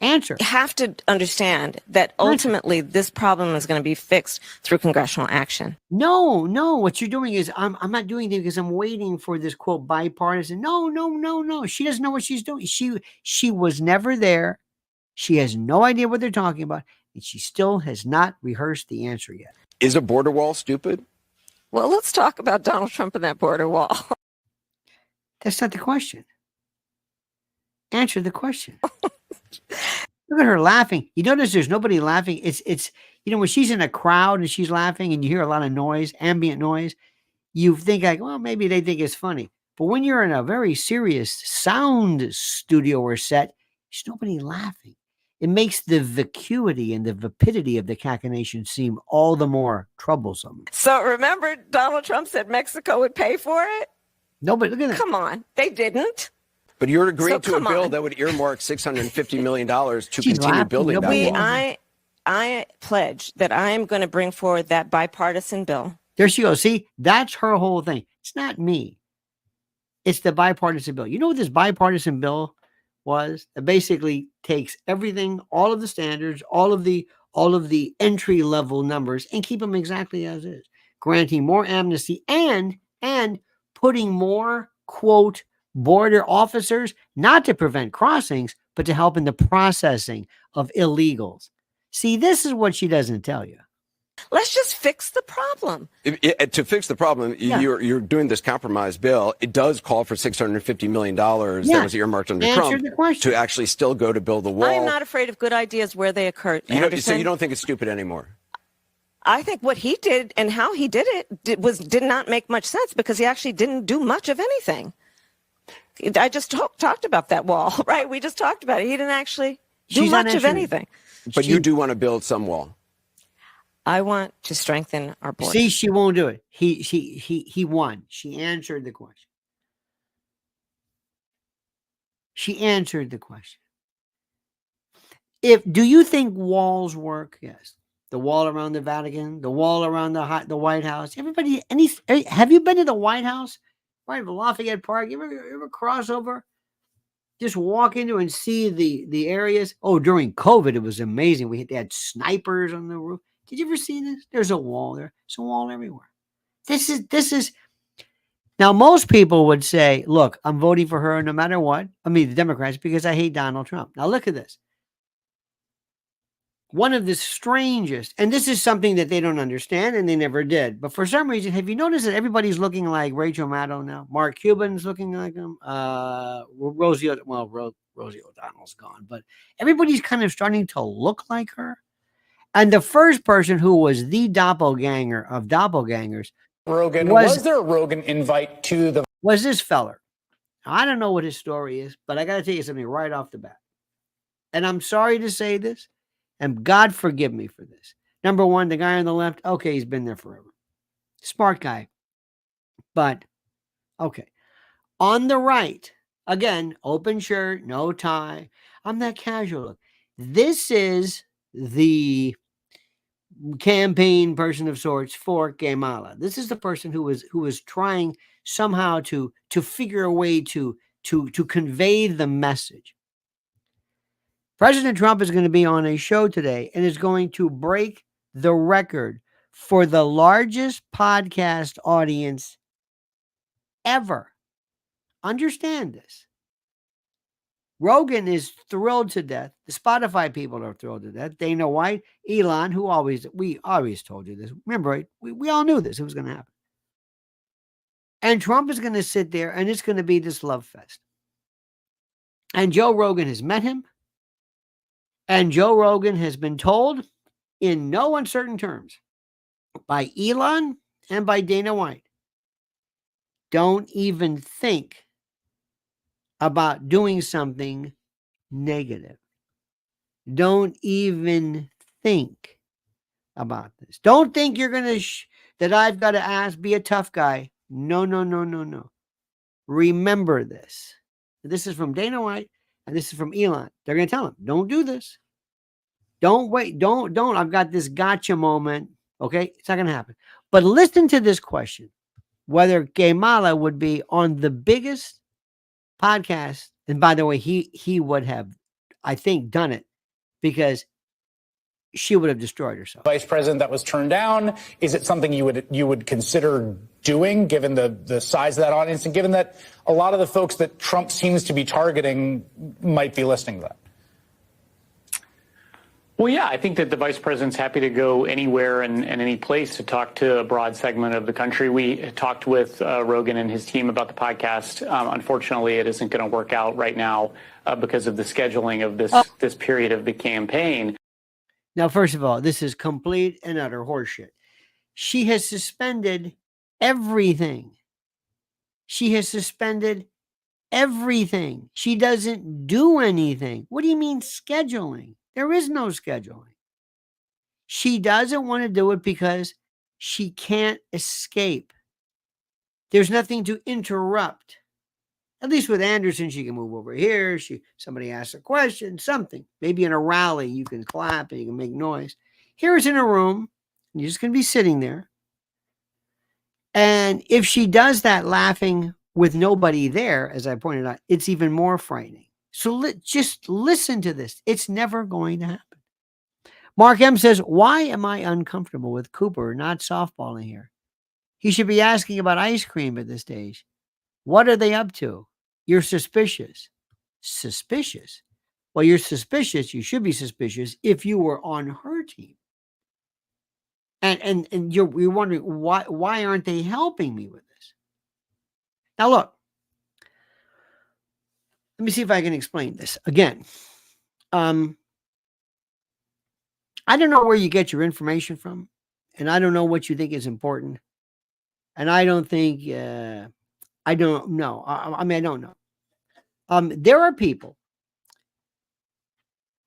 Answer. You have to understand that ultimately this problem is going to be fixed through congressional action. No, what you're doing is I'm not doing it because I'm waiting for this quote bipartisan. No. She doesn't know what she's doing. She was never there. She has no idea what they're talking about, and she still has not rehearsed the answer yet. Is a border wall stupid? Well, let's talk about Donald Trump and that border wall. That's not the question. Answer the question. Look at her laughing. You notice there's nobody laughing. It's when she's in a crowd and she's laughing and you hear a lot of noise, ambient noise, you think like, well, maybe they think it's funny. But when you're in a very serious sound studio or set, there's nobody laughing. It makes the vacuity and the vapidity of the cachinnation seem all the more troublesome. So remember, Donald Trump said Mexico would pay for it? No, but look at that. Come on. They didn't. But you're agreeing to a bill on. that would earmark $650 million to She's continue laughing. building that Nobody- wall. I pledge that I am going to bring forward that bipartisan bill. There she goes. See, that's her whole thing. It's not me. It's the bipartisan bill. You know what this bipartisan bill was? It basically takes everything, all of the standards, all of the entry level numbers, and keep them exactly as is, granting more amnesty and putting more quote border officers, not to prevent crossings, but to help in the processing of illegals. See, this is what she doesn't tell you. Let's just fix the problem. To fix the problem, you're doing this compromise bill. It does call for $650 million that was earmarked under Trump to actually still go to build the wall. I am not afraid of good ideas where they occur. So you don't think it's stupid anymore? I think what he did and how he did it did not make much sense because he actually didn't do much of anything. I just talked about that wall, right? We just talked about it. He didn't actually do much of anything. But you do want to build some wall. I want to strengthen our border. See, she won't do it. He won. She answered the question. She answered the question. Do you think walls work? Yes. The wall around the Vatican, the wall around the White House. Everybody, have you been to the White House? Right, Lafayette Park. You ever cross over? Just walk into and see the areas. Oh, during COVID, it was amazing. They had snipers on the roof. Did you ever see this? There's a wall there. There's a wall everywhere. This is. Now, most people would say, look, I'm voting for her no matter what. I mean, the Democrats, because I hate Donald Trump. Now, look at this. One of the strangest, and this is something that they don't understand, and they never did. But for some reason, have you noticed that everybody's looking like Rachel Maddow now? Mark Cuban's looking like him. Rosie O'Donnell's gone, but everybody's kind of starting to look like her. And the first person who was the doppelganger of doppelgangers, Rogan, was there a Rogan invite to the? Was this feller? I don't know what his story is, but I got to tell you something right off the bat. And I'm sorry to say this. And God forgive me for this. Number one, the guy on the left, okay, he's been there forever. Smart guy. But, okay. On the right, again, open shirt, no tie. I'm that casual look. This is the campaign person of sorts for Kamala. This is the person who was trying somehow to figure a way to convey the message. President Trump is going to be on a show today and is going to break the record for the largest podcast audience ever. Understand this. Rogan is thrilled to death. The Spotify people are thrilled to death. Dana White, Elon, we always told you this. Remember, right? We all knew this. It was going to happen. And Trump is going to sit there and it's going to be this love fest. And Joe Rogan has met him. And Joe Rogan has been told in no uncertain terms by Elon and by Dana White, don't even think about doing something negative. Don't even think about this. Don't think you're going to, that I've got to be a tough guy. No. Remember this. This is from Dana White. And this is from Elon. They're going to tell him, don't do this. Don't wait. Don't. I've got this gotcha moment. Okay. It's not going to happen. But listen to this question. Whether Kamala would be on the biggest podcast. And by the way, he would have, I think, done it because she would have destroyed herself. Vice President that was turned down. Is it something you would consider doing, given the size of that audience, and given that a lot of the folks that Trump seems to be targeting might be listening to that? Well, yeah, I think that the vice president's happy to go anywhere and any place to talk to a broad segment of the country. We talked with Rogan and his team about the podcast. Unfortunately, it isn't going to work out right now because of the scheduling of this period of the campaign. Now, first of all, this is complete and utter horseshit. She has suspended everything. She has suspended everything. She doesn't do anything. What do you mean scheduling? There is no scheduling. She doesn't want to do it because she can't escape. There's nothing to interrupt. At least with Anderson, she can move over here. Somebody asks a question, something. Maybe in a rally, you can clap and you can make noise. Here it's in a room, and you're just going to be sitting there. And if she does that laughing with nobody there, as I pointed out, it's even more frightening. So just listen to this. It's never going to happen. Mark M says, why am I uncomfortable with Cooper not softballing here? He should be asking about ice cream at this stage. What are they up to? You're suspicious. Suspicious? Well, you're suspicious. You should be suspicious if you were on her team. And you're wondering, why aren't they helping me with this? Now, look. Let me see if I can explain this. Again, I don't know where you get your information from, and I don't know what you think is important, and I don't think, I don't know. I mean, I don't know. There are people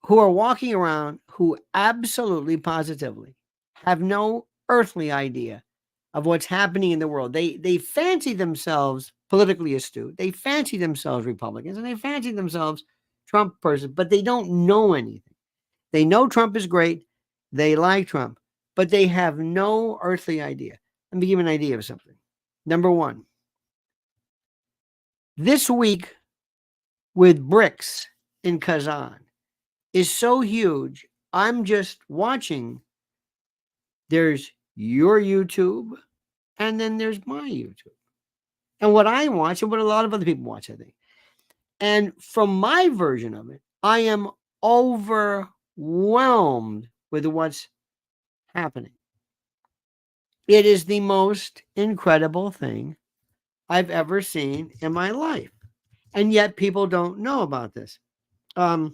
who are walking around who absolutely, positively have no earthly idea of what's happening in the world. They fancy themselves politically astute. They fancy themselves Republicans, and they fancy themselves Trump person, but they don't know anything. They know Trump is great. They like Trump, but they have no earthly idea. Let me give you an idea of something. Number one, this week with BRICS in Kazan is so huge. I'm just watching. There's your YouTube, and then there's my YouTube. And what I watch and what a lot of other people watch, I think. And from my version of it, I am overwhelmed with what's happening. It is the most incredible thing I've ever seen in my life. And yet people don't know about this. I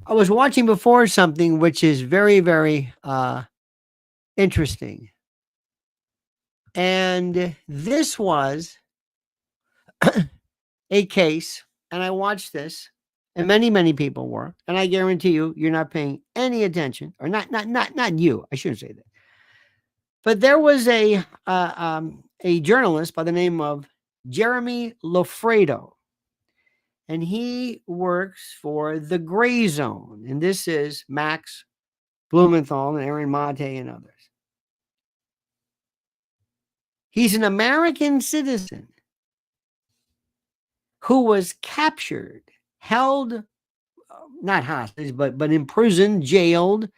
was watching before something which is very, very interesting. And this was a case, and I watched this, and many, many people were, and I guarantee you're not paying any attention, or not you. I shouldn't say that. But there was a journalist by the name of Jeremy Lofredo, and he works for the Gray Zone, and this is Max Blumenthal and Aaron Mate and others. He's an American citizen who was captured, held, not hostage, but imprisoned, jailed,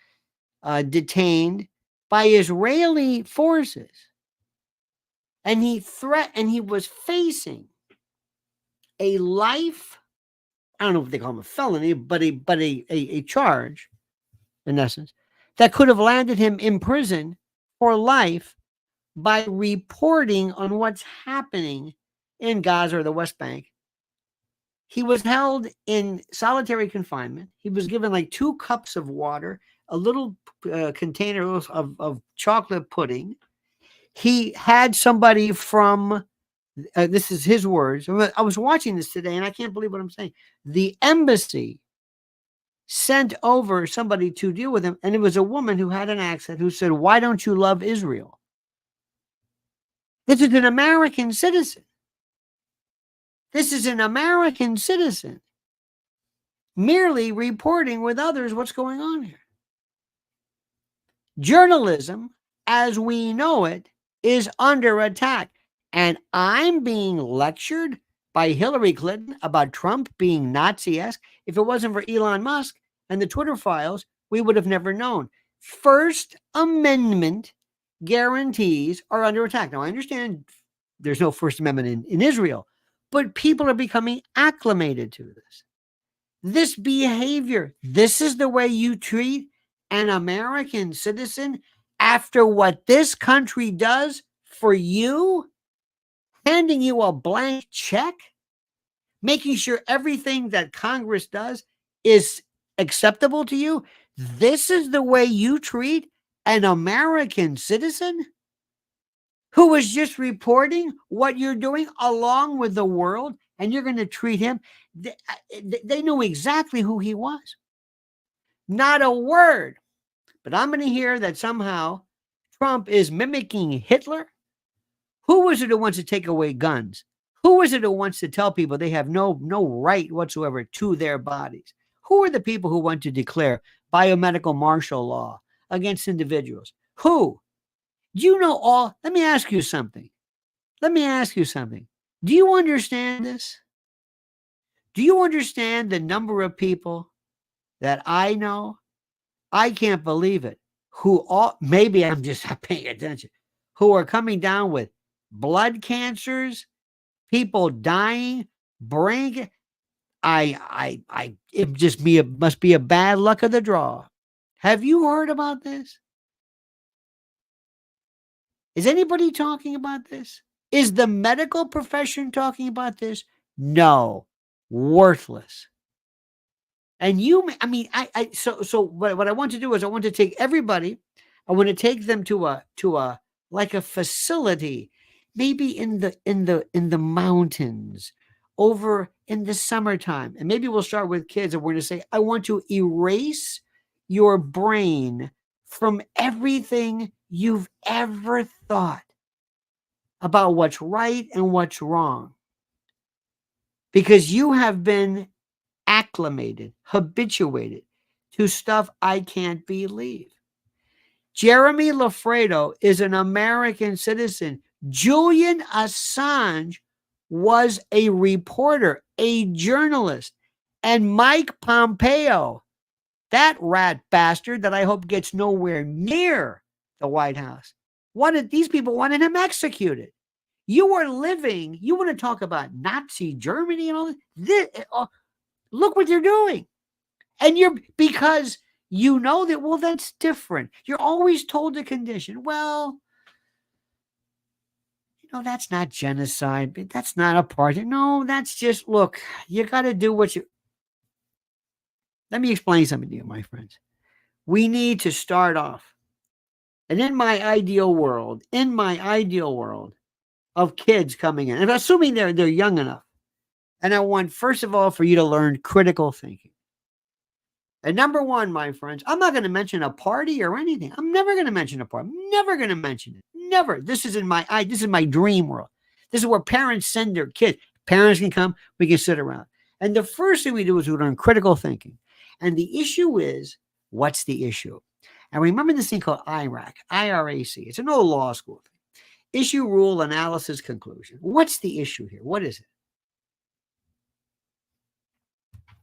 detained by Israeli forces. And he was facing a life, I don't know if they call him a felony, but a charge, in essence, that could have landed him in prison for life by reporting on what's happening in Gaza or the West Bank. He was held in solitary confinement. He was given like 2 cups of water, a little container of chocolate pudding. He had somebody from, this is his words. I was watching this today, and I can't believe what I'm saying. The embassy sent over somebody to deal with him, and it was a woman who had an accent who said, "Why don't you love Israel?" This is an American citizen. This is an American citizen merely reporting with others what's going on here. Journalism, as we know it, is under attack. And I'm being lectured by Hillary Clinton about Trump being Nazi-esque. If it wasn't for Elon Musk and the Twitter files, we would have never known. First Amendment guarantees are under attack. Now, I understand there's no First Amendment in Israel, but people are becoming acclimated to this. This behavior, this is the way you treat an American citizen after what this country does for you, handing you a blank check, making sure everything that Congress does is acceptable to you. This is the way you treat an American citizen who is just reporting what you're doing along with the world, and you're going to treat him. They knew exactly who he was. Not a word. But I'm going to hear that somehow Trump is mimicking Hitler. Who is it who wants to take away guns? Who is it who wants to tell people they have no right whatsoever to their bodies? Who are the people who want to declare biomedical martial law against individuals? Who? Do you know all? Let me ask you something. Do you understand this? Do you understand the number of people that I know? I can't believe it. Who all, maybe I'm just not paying attention, who are coming down with blood cancers, people dying, brain. It must be a bad luck of the draw. Have you heard about this? Is anybody talking about this? Is the medical profession talking about this? No, worthless. And so what I want to do is I want to take everybody, I want to take them to a like a facility, maybe in the mountains, over in the summertime. And maybe we'll start with kids, and we're going to say, I want to erase your brain from everything you've ever thought about what's right and what's wrong. Because you have been acclimated, habituated to stuff I can't believe. Jeremy Lafredo is an American citizen. Julian Assange was a reporter, a journalist. And Mike Pompeo, that rat bastard that I hope gets nowhere near the White House, these people wanted him executed. You are living, you want to talk about Nazi Germany and all this? Look what you're doing. And because you know that, well, that's different. You're always told the condition. Well, that's not genocide. That's not apartheid. No, that's just, look, you got to do what you. Let me explain something to you, my friends. We need to start off. And in my ideal world of kids coming in, and assuming they're young enough, and I want, first of all, for you to learn critical thinking. And number one, my friends, I'm not going to mention a party or anything. I'm never going to mention a party. I'm never going to mention it. Never. This is my dream world. This is where parents send their kids. Parents can come. We can sit around. And the first thing we do is we learn critical thinking. And the issue is, what's the issue? And remember this thing called IRAC, IRAC. It's an old law school thing. Issue, rule, analysis, conclusion. What's the issue here? What is it?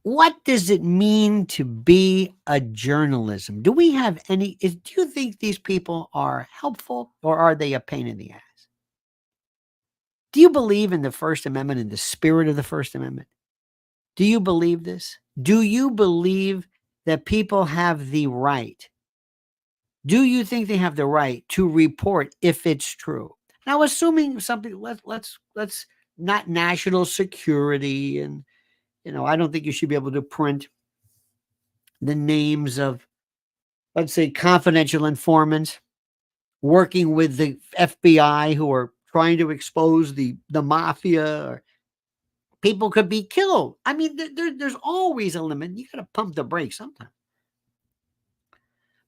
What does it mean to be a journalism? Do we have any? Do you think these people are helpful, or are they a pain in the ass? Do you believe in the First Amendment, in the spirit of the First Amendment? Do you believe this? Do you believe that people have the right? Do you think they have the right to report if it's true? Now, assuming something, let's not national security, and I don't think you should be able to print the names of, let's say, confidential informants working with the FBI who are trying to expose the mafia, or people could be killed. I mean, there's always a limit. You got to pump the brakes sometimes.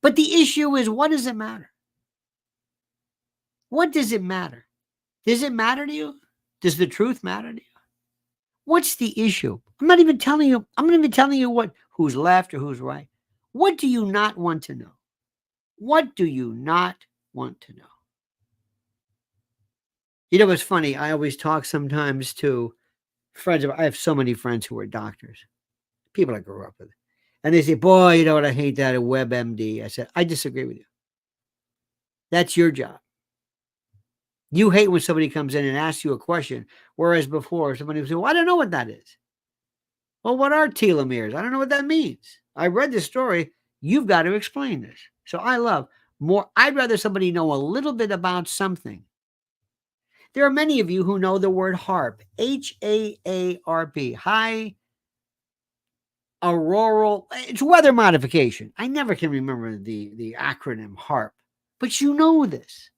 But the issue is, what does it matter? What does it matter? Does it matter to you? Does the truth matter to you? What's the issue? I'm not even telling you who's left or who's right. What do you not want to know? What do you not want to know? It's funny. I always talk sometimes to I have so many friends who are doctors, people I grew up with. And they say, boy, you know what? I hate that, a WebMD. I said, I disagree with you. That's your job. You hate when somebody comes in and asks you a question, whereas before somebody would say, well, I don't know what that is. Well, what are telomeres? I don't know what that means. I read this story. You've got to explain this. So I love more. I'd rather somebody know a little bit about something. There are many of you who know the word HAARP, HAARP, high auroral. It's weather modification. I never can remember the acronym HAARP, but you know this.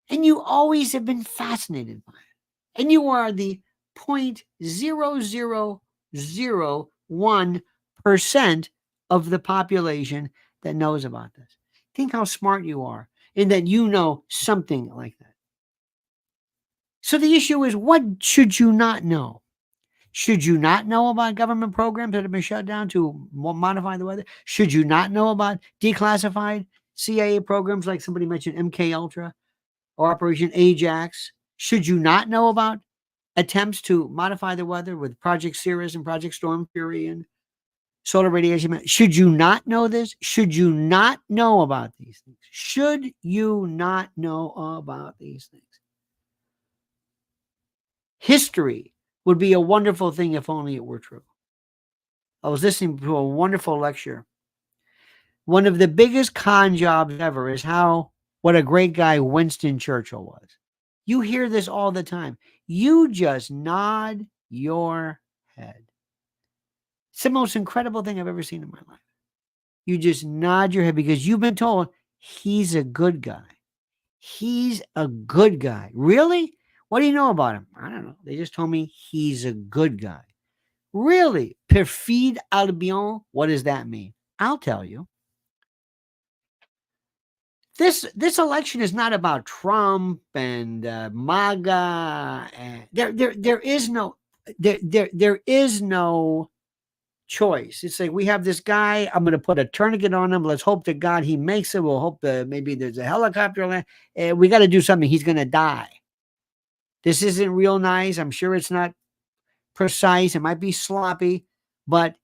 And you always have been fascinated by it. And you are the 0.0001% of the population that knows about this. Think how smart you are in that you know something like that. So the issue is, what should you not know? Should you not know about government programs that have been shut down to modify the weather? Should you not know about declassified CIA programs like somebody mentioned MK Ultra or Operation Ajax? Should you not know about attempts to modify the weather with Project Cirrus and Project Storm Fury and solar radiation? Should you not know this? Should you not know about these things? Should you not know about these things? History would be a wonderful thing if only it were true. I was listening to a wonderful lecture. One of the biggest con jobs ever is what a great guy Winston Churchill was. You hear this all the time. You just nod your head. It's the most incredible thing I've ever seen in my life. You just nod your head because you've been told he's a good guy. He's a good guy. Really? What do you know about him? I don't know. They just told me he's a good guy. Really? Perfide Albion? What does that mean? I'll tell you. This election is not about Trump and MAGA. And there is no choice. It's like we have this guy. I'm going to put a tourniquet on him. Let's hope to God he makes it. We'll hope that maybe there's a helicopter land. We got to do something. He's going to die. This isn't real nice. I'm sure it's not precise. It might be sloppy. But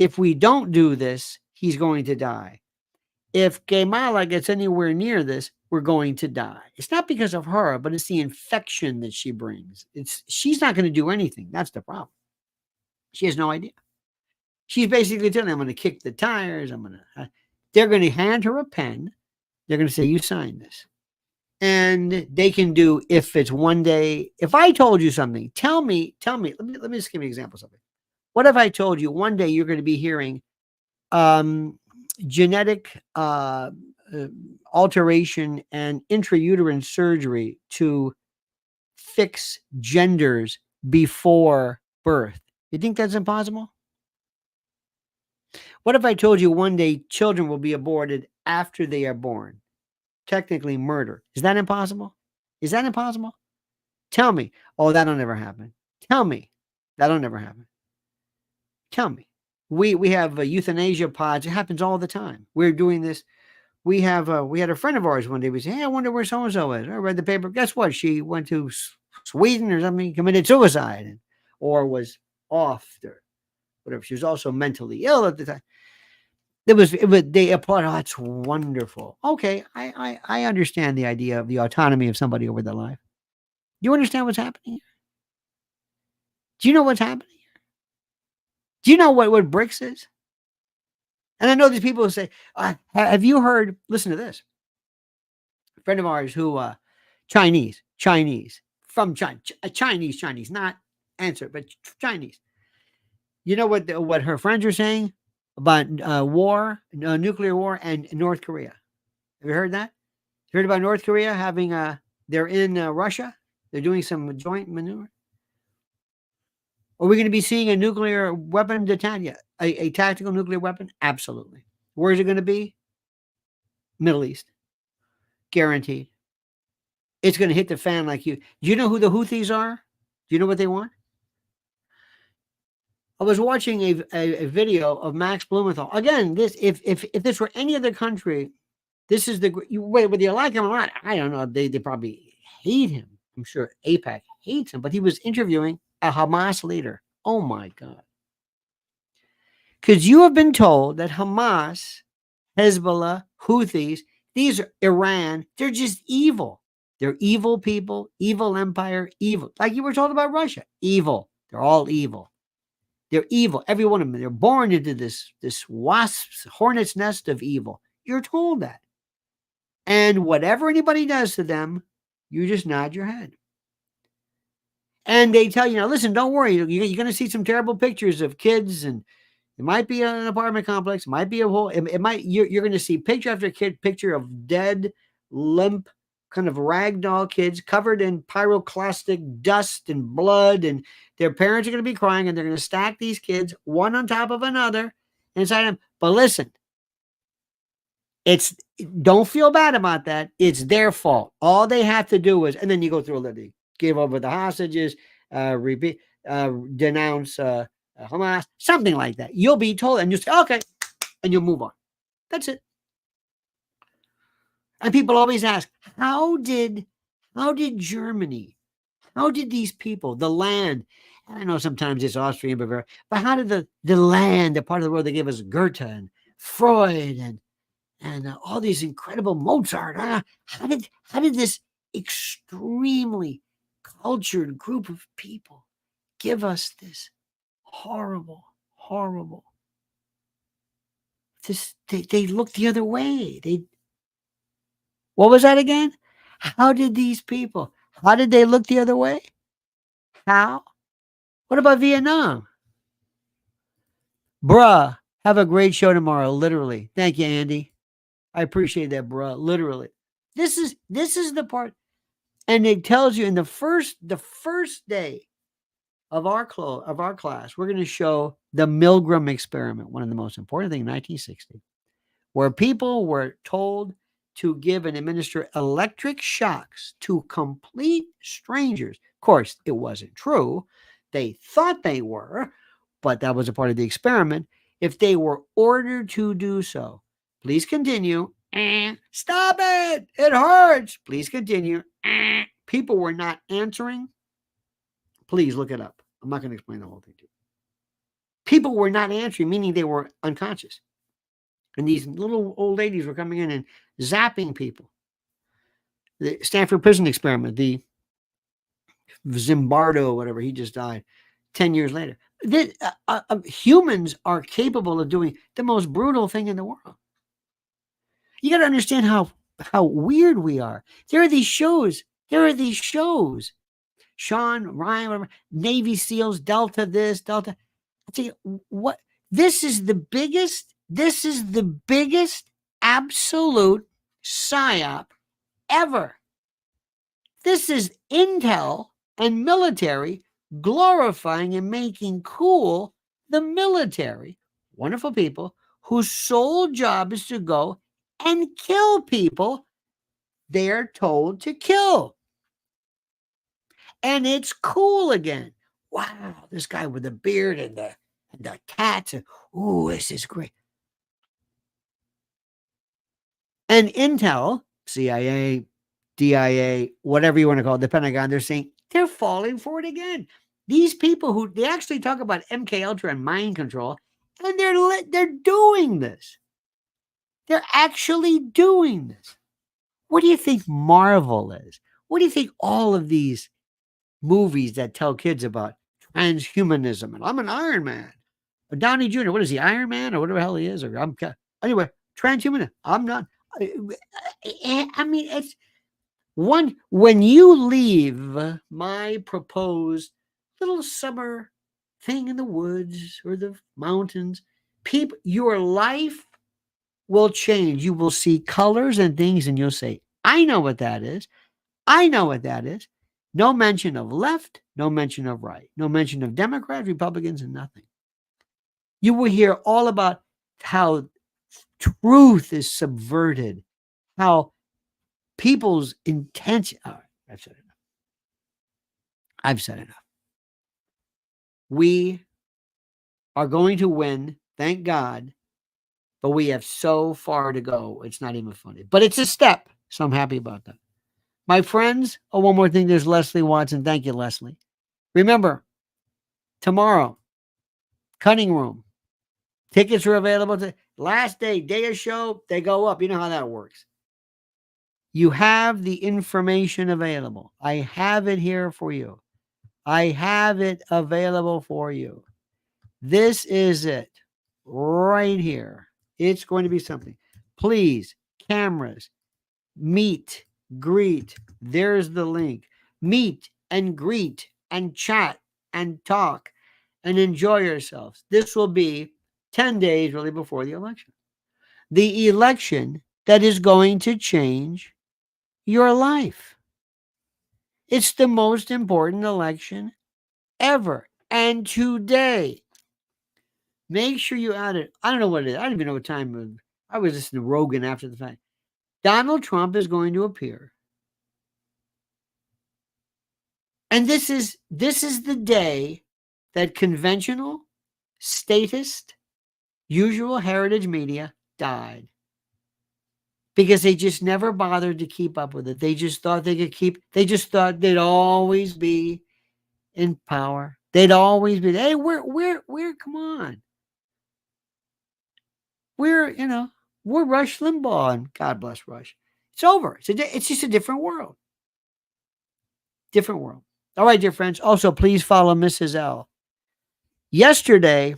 if we don't do this, he's going to die. If Kamala gets anywhere near this, we're going to die. It's not because of her, but it's the infection that she brings. She's not going to do anything. That's the problem. She has no idea. She's basically telling them, I'm going to kick the tires. They're going to hand her a pen. They're going to say, you sign this. And they can do, if it's one day, if I told you something, tell me, let me just give you an example of something. What if I told you one day you're going to be hearing genetic alteration and intrauterine surgery to fix genders before birth? You think that's impossible? What if I told you one day children will be aborted after they are born? Technically murder. Is that impossible? Is that impossible? Tell me. Oh, that'll never happen. Tell me. That'll never happen. Tell me. We have euthanasia pods. It happens all the time. We're doing this. We had a friend of ours one day. We said, hey, I wonder where so-and-so is. I read the paper. Guess what? She went to Sweden or something, committed suicide, or was off or whatever. She was also mentally ill at the time. They applaud. Oh, that's wonderful. Okay, I understand the idea of the autonomy of somebody over their life. Do you understand what's happening here? Do you know what's happening here? Do you know what BRICS is? And I know these people who say, have you heard, listen to this. A friend of ours who, Chinese, from China, Chinese, not answer, but Chinese. You know what her friends are saying about nuclear war and North Korea? Have you heard that? You heard about North Korea having they're in Russia? They're doing some joint maneuver. Are we going to be seeing a nuclear weapon detachment? A tactical nuclear weapon? Absolutely. Where is it going to be? Middle East. Guaranteed. It's going to hit the fan like you. Do you know who the Houthis are? Do you know what they want? I was watching a video of Max Blumenthal. Again, if this were any other country, this is whether you like him or not, I don't know. They probably hate him. I'm sure AIPAC hates him, but he was interviewing a Hamas leader. Oh my God. Because you have been told that Hamas, Hezbollah, Houthis, these are Iran, they're just evil. They're evil people, evil empire, evil. Like you were told about Russia, evil. They're all evil. They're evil. Every one of them. They're born into this wasp's hornet's nest of evil. You're told that. And whatever anybody does to them, you just nod your head. And they tell you, now, listen, don't worry. You're going to see some terrible pictures of kids, and it might be an apartment complex. It might be a whole, it might, you're going to see picture after picture of dead, limp, kind of ragdoll kids covered in pyroclastic dust and blood. And their parents are going to be crying, and they're going to stack these kids one on top of another inside them. But listen, don't feel bad about that. It's their fault. All they have to do is, and then you go through a litany, give over the hostages, denounce Hamas, something like that. You'll be told, and you say, okay, and you'll move on. That's it. And people always ask, how did Germany, how did these people, the land, and I know sometimes it's Austria and Bavaria, but how did the land, the part of the world that gave us Goethe and Freud and all these incredible Mozart, how did this extremely cultured group of people give us this horrible they look the other way. What was that again? How did these people, how did they look the other way? How? What about Vietnam? Bruh, have a great show tomorrow, literally. Thank you, Andy. I appreciate that, bruh. Literally. This is the part. And it tells you in the first day of our class, we're going to show the Milgram experiment, one of the most important things in 1960, where people were told to give and administer electric shocks to complete strangers. Of course, it wasn't true. They thought they were, but that was a part of the experiment. If they were ordered to do so, please continue. Stop it. It hurts. Please continue. People were not answering. Please look it up. I'm not going to explain the whole thing to you. People were not answering, meaning they were unconscious. And these little old ladies were coming in and zapping people. The Stanford prison experiment, the Zimbardo, whatever, he just died 10 years later. Humans are capable of doing the most brutal thing in the world. You got to understand how weird we are. There are these shows. Sean, Ryan, whatever, Navy SEALs, Delta this, Delta. I tell you what, this is the biggest absolute psyop ever. This is intel and military glorifying and making cool the military, wonderful people whose sole job is to go and kill people they're told to kill. And it's cool again. Wow, this guy with the beard and the cats. Ooh, this is great. And intel, CIA, DIA, whatever you want to call it, the Pentagon, they're saying they're falling for it again. These people who they actually talk about MK Ultra and mind control, and they're doing this. They're actually doing this. What do you think Marvel is? What do you think all of these movies that tell kids about transhumanism and I'm an Iron Man, or Downey Jr., what is he, Iron Man or whatever the hell he is, or anyway, transhumanism. I'm not. I mean, it's one when you leave my proposed little summer thing in the woods or the mountains, people, your life will change. You will see colors and things, and you'll say, "I know what that is. I know what that is." No mention of left, no mention of right, no mention of Democrats, Republicans, and nothing. You will hear all about how truth is subverted, how people's intention. All right, I've said enough. I've said enough. We are going to win, thank God, but we have so far to go. It's not even funny, but it's a step. So I'm happy about that. My friends, one more thing. There's Leslie Watson. Thank you, Leslie. Remember, tomorrow. Cutting room. Tickets are available. Last day of show, they go up. You know how that works. You have the information available. I have it here for you. I have it available for you. This is it right here. It's going to be something. Please, cameras, meet, greet. There's the link. Meet and greet and chat and talk and enjoy yourselves. This will be 10 days really before the election. The election that is going to change your life. It's the most important election ever. And today, make sure you add it. I don't know what it is. I don't even know what time it was. I was listening to Rogan after the fact. Donald Trump is going to appear. And this is the day that conventional, statist, usual heritage media died. Because they just never bothered to keep up with it. They just thought they just thought they'd always be in power. They'd always be, hey, we're come on. We're Rush Limbaugh, and God bless Rush. It's over. It's just a different world. Different world. All right, dear friends. Also, please follow Mrs. L. Yesterday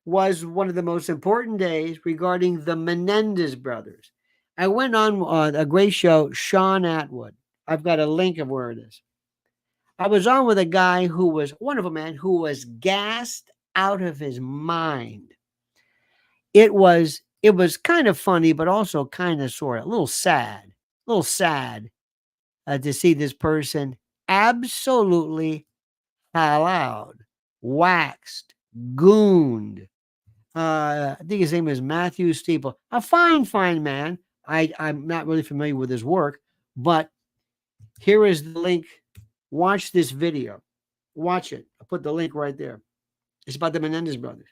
was one of the most important days regarding the Menendez brothers. I went on a great show, Sean Atwood. I've got a link of where it is. I was on with a guy who was, wonderful man, who was gassed out of his mind. It was kind of funny, but also kind of sort of a little sad to see this person absolutely allowed, waxed, gooned. I think his name is Matthew Steeple, a fine man. I'm not really familiar with his work, but here is the link. Watch this video. Watch it. I'll put the link right there. It's about the Menendez brothers.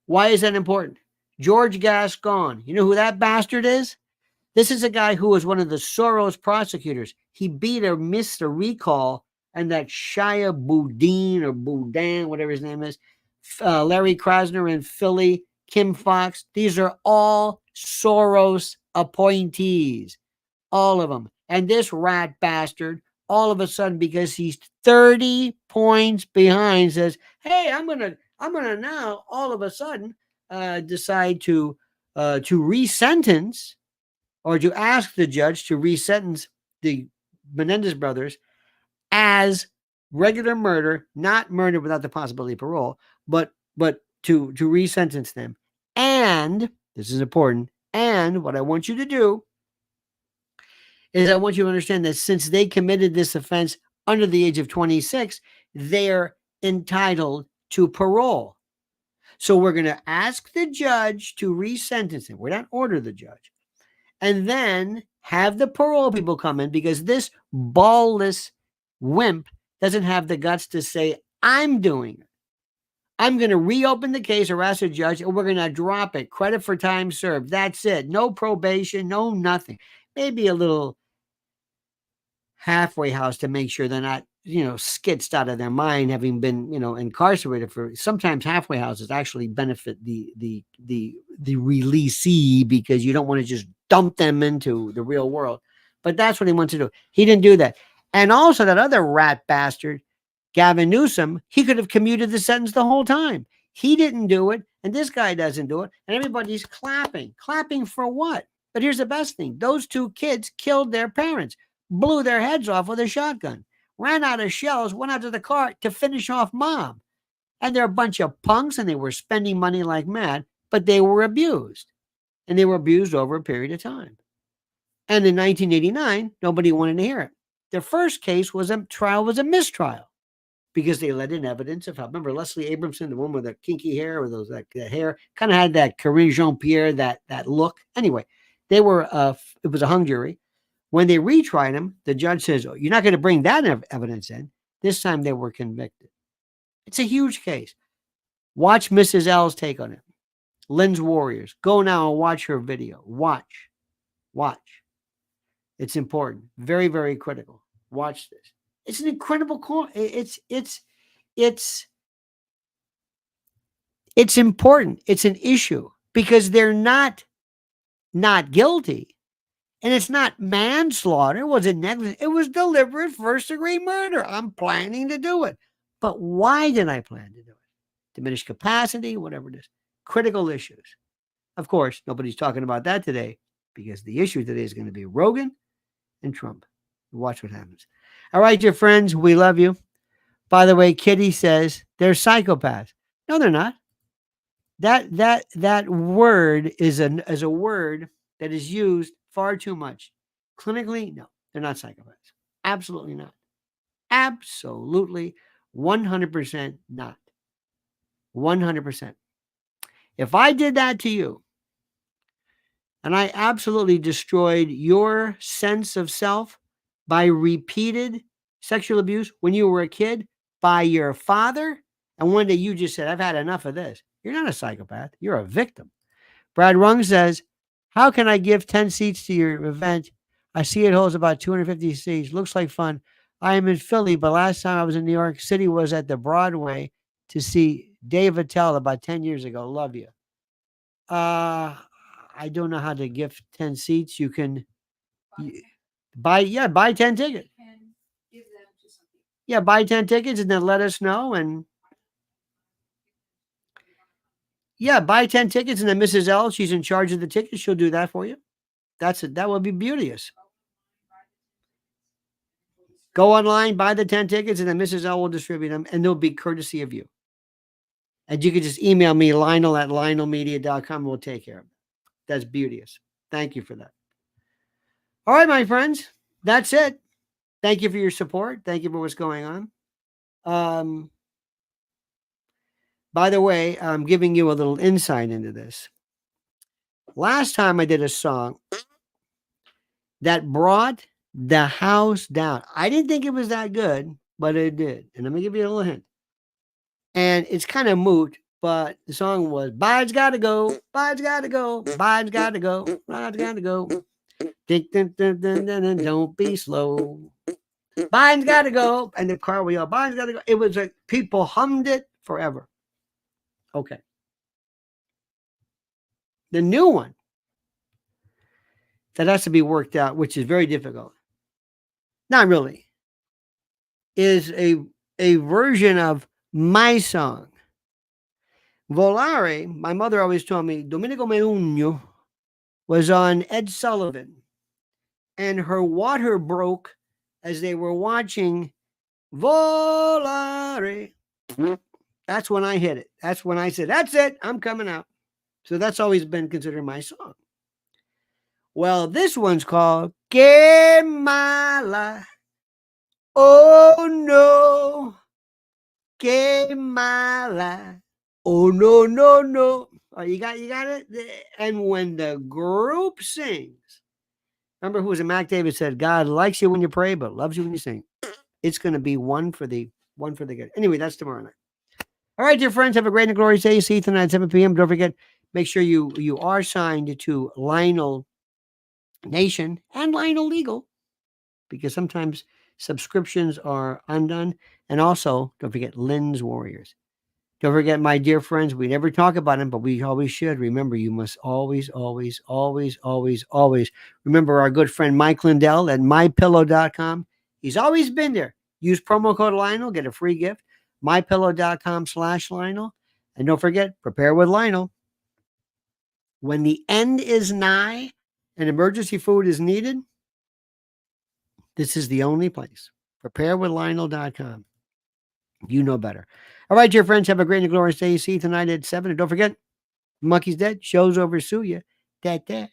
Why is that important? George Gascon. You know who that bastard is? This is a guy who was one of the Soros prosecutors. He missed a recall, and that Shia Boudin or Boudin, whatever his name is, Larry Krasner in Philly, Kim Fox. These are all Soros appointees. All of them. And this rat bastard, all of a sudden, because he's 30 points behind, says, hey, I'm gonna now all of a sudden decide to resentence, or to ask the judge to resentence the Menendez brothers as regular murder, not murder without the possibility of parole, but to resentence them. And this is important. And what I want you to do is I want you to understand that since they committed this offense under the age of 26, they're entitled to parole. So we're going to ask the judge to resentence him. We're not order the judge. And then have the parole people come in, because this ballless wimp doesn't have the guts to say, I'm doing it. I'm going to reopen the case or ask the judge, and we're going to drop it. Credit for time served. That's it. No probation, no nothing. Maybe a little halfway house to make sure they're not, skitzed out of their mind, having been, incarcerated for. Sometimes halfway houses actually benefit the releasee, because you don't want to just dump them into the real world. But that's what he wants to do. He didn't do that. And also that other rat bastard, Gavin Newsom, he could have commuted the sentence the whole time. He didn't do it, and this guy doesn't do it, and everybody's clapping. Clapping for what? But here's the best thing. Those two kids killed their parents, blew their heads off with a shotgun, ran out of shells, went out to the car to finish off mom. And they're a bunch of punks, and they were spending money like mad, but they were abused. And they were abused over a period of time. And in 1989, nobody wanted to hear it. Their first case was a mistrial, because they let in evidence of how, remember Leslie Abramson, the woman with the kinky hair, or those that hair, kind of had that Corinne Jean-Pierre, that look. Anyway, they were it was a hung jury. When they retried him, the judge says, oh, you're not going to bring that evidence in. This time they were convicted. It's a huge case. Watch Mrs. L's take on it. Lynn's Warriors. Go now and watch her video. Watch. It's important. Very, very critical. Watch this. It's an incredible call. It's it's important. It's an issue because they're not guilty. And it's not manslaughter. It wasn't negligence. It was deliberate first-degree murder. I'm planning to do it. But why did I plan to do it? Diminished capacity, whatever it is. Critical issues. Of course, nobody's talking about that today because the issue today is going to be Rogan and Trump. Watch what happens. All right, your friends, we love you. By the way, Kitty says they're psychopaths. No, they're not. That word is a word that is used far too much. Clinically, no, they're not psychopaths. Absolutely not. Absolutely 100% not. 100%. If I did that to you and I absolutely destroyed your sense of self by repeated sexual abuse when you were a kid by your father, and one day you just said, I've had enough of this, you're not a psychopath. You're a victim. Brad Rung says, how can I give 10 seats to your event? I see it holds about 250 seats. Looks like fun. I am in Philly, but last time I was in New York City was at the Broadway to see Dave Attell about 10 years ago. Love you. I don't know how to give 10 seats. You can buy 10 tickets. Yeah, buy 10 tickets and then let us know. And yeah, buy 10 tickets and then Mrs. L, she's in charge of the tickets. She'll do that for you. That's it. That would be beauteous. Go online, buy the 10 tickets, and then Mrs. L will distribute them, and they'll be courtesy of you. And you can just email me, Lionel@lionelmedia.com. We'll take care of it. That's beauteous. Thank you for that. All right, my friends, that's it. Thank you for your support. Thank you for what's going on. By the way, I'm giving you a little insight into this. Last time I did a song that brought the house down. I didn't think it was that good, but it did. And let me give you a little hint. And it's kind of moot, but the song was Biden's gotta go, Biden's gotta go, Biden's gotta go, Biden's gotta go. Don't be slow. Biden's gotta go. And the car we all Biden's gotta go. It was like people hummed it forever. Okay. The new one that has to be worked out, which is very difficult. Not really. Is a version of my song. Volare, my mother always told me, Domenico Meugno was on Ed Sullivan, and her water broke as they were watching Volare. That's when I hit it. That's when I said, that's it, I'm coming out. So that's always been considered my song. Well, this one's called Que Mala. Oh no. Que Mala. Oh no, no, no. Oh, you got it? And when the group sings, remember who was it? Mac David said, God likes you when you pray, but loves you when you sing. It's going to be one for the good. Anyway, that's tomorrow night. All right, dear friends, have a great and glorious day. See you tonight at 7 p.m. Don't forget, make sure you are signed to Lionel Nation and Lionel Legal, because sometimes subscriptions are undone. And also, don't forget Lynn's Warriors. Don't forget, my dear friends, we never talk about them, but we always should. Remember, you must always, always, always, always, always remember our good friend Mike Lindell at mypillow.com. He's always been there. Use promo code Lionel, get a free gift. mypillow.com/Lionel. And don't forget, prepare with Lionel. When the end is nigh and emergency food is needed, this is the only place. Preparewithlionel.com. You know better. All right, dear friends, have a great and glorious day. See you tonight at 7. And don't forget, Monkey's dead. Show's over. Sue you. That.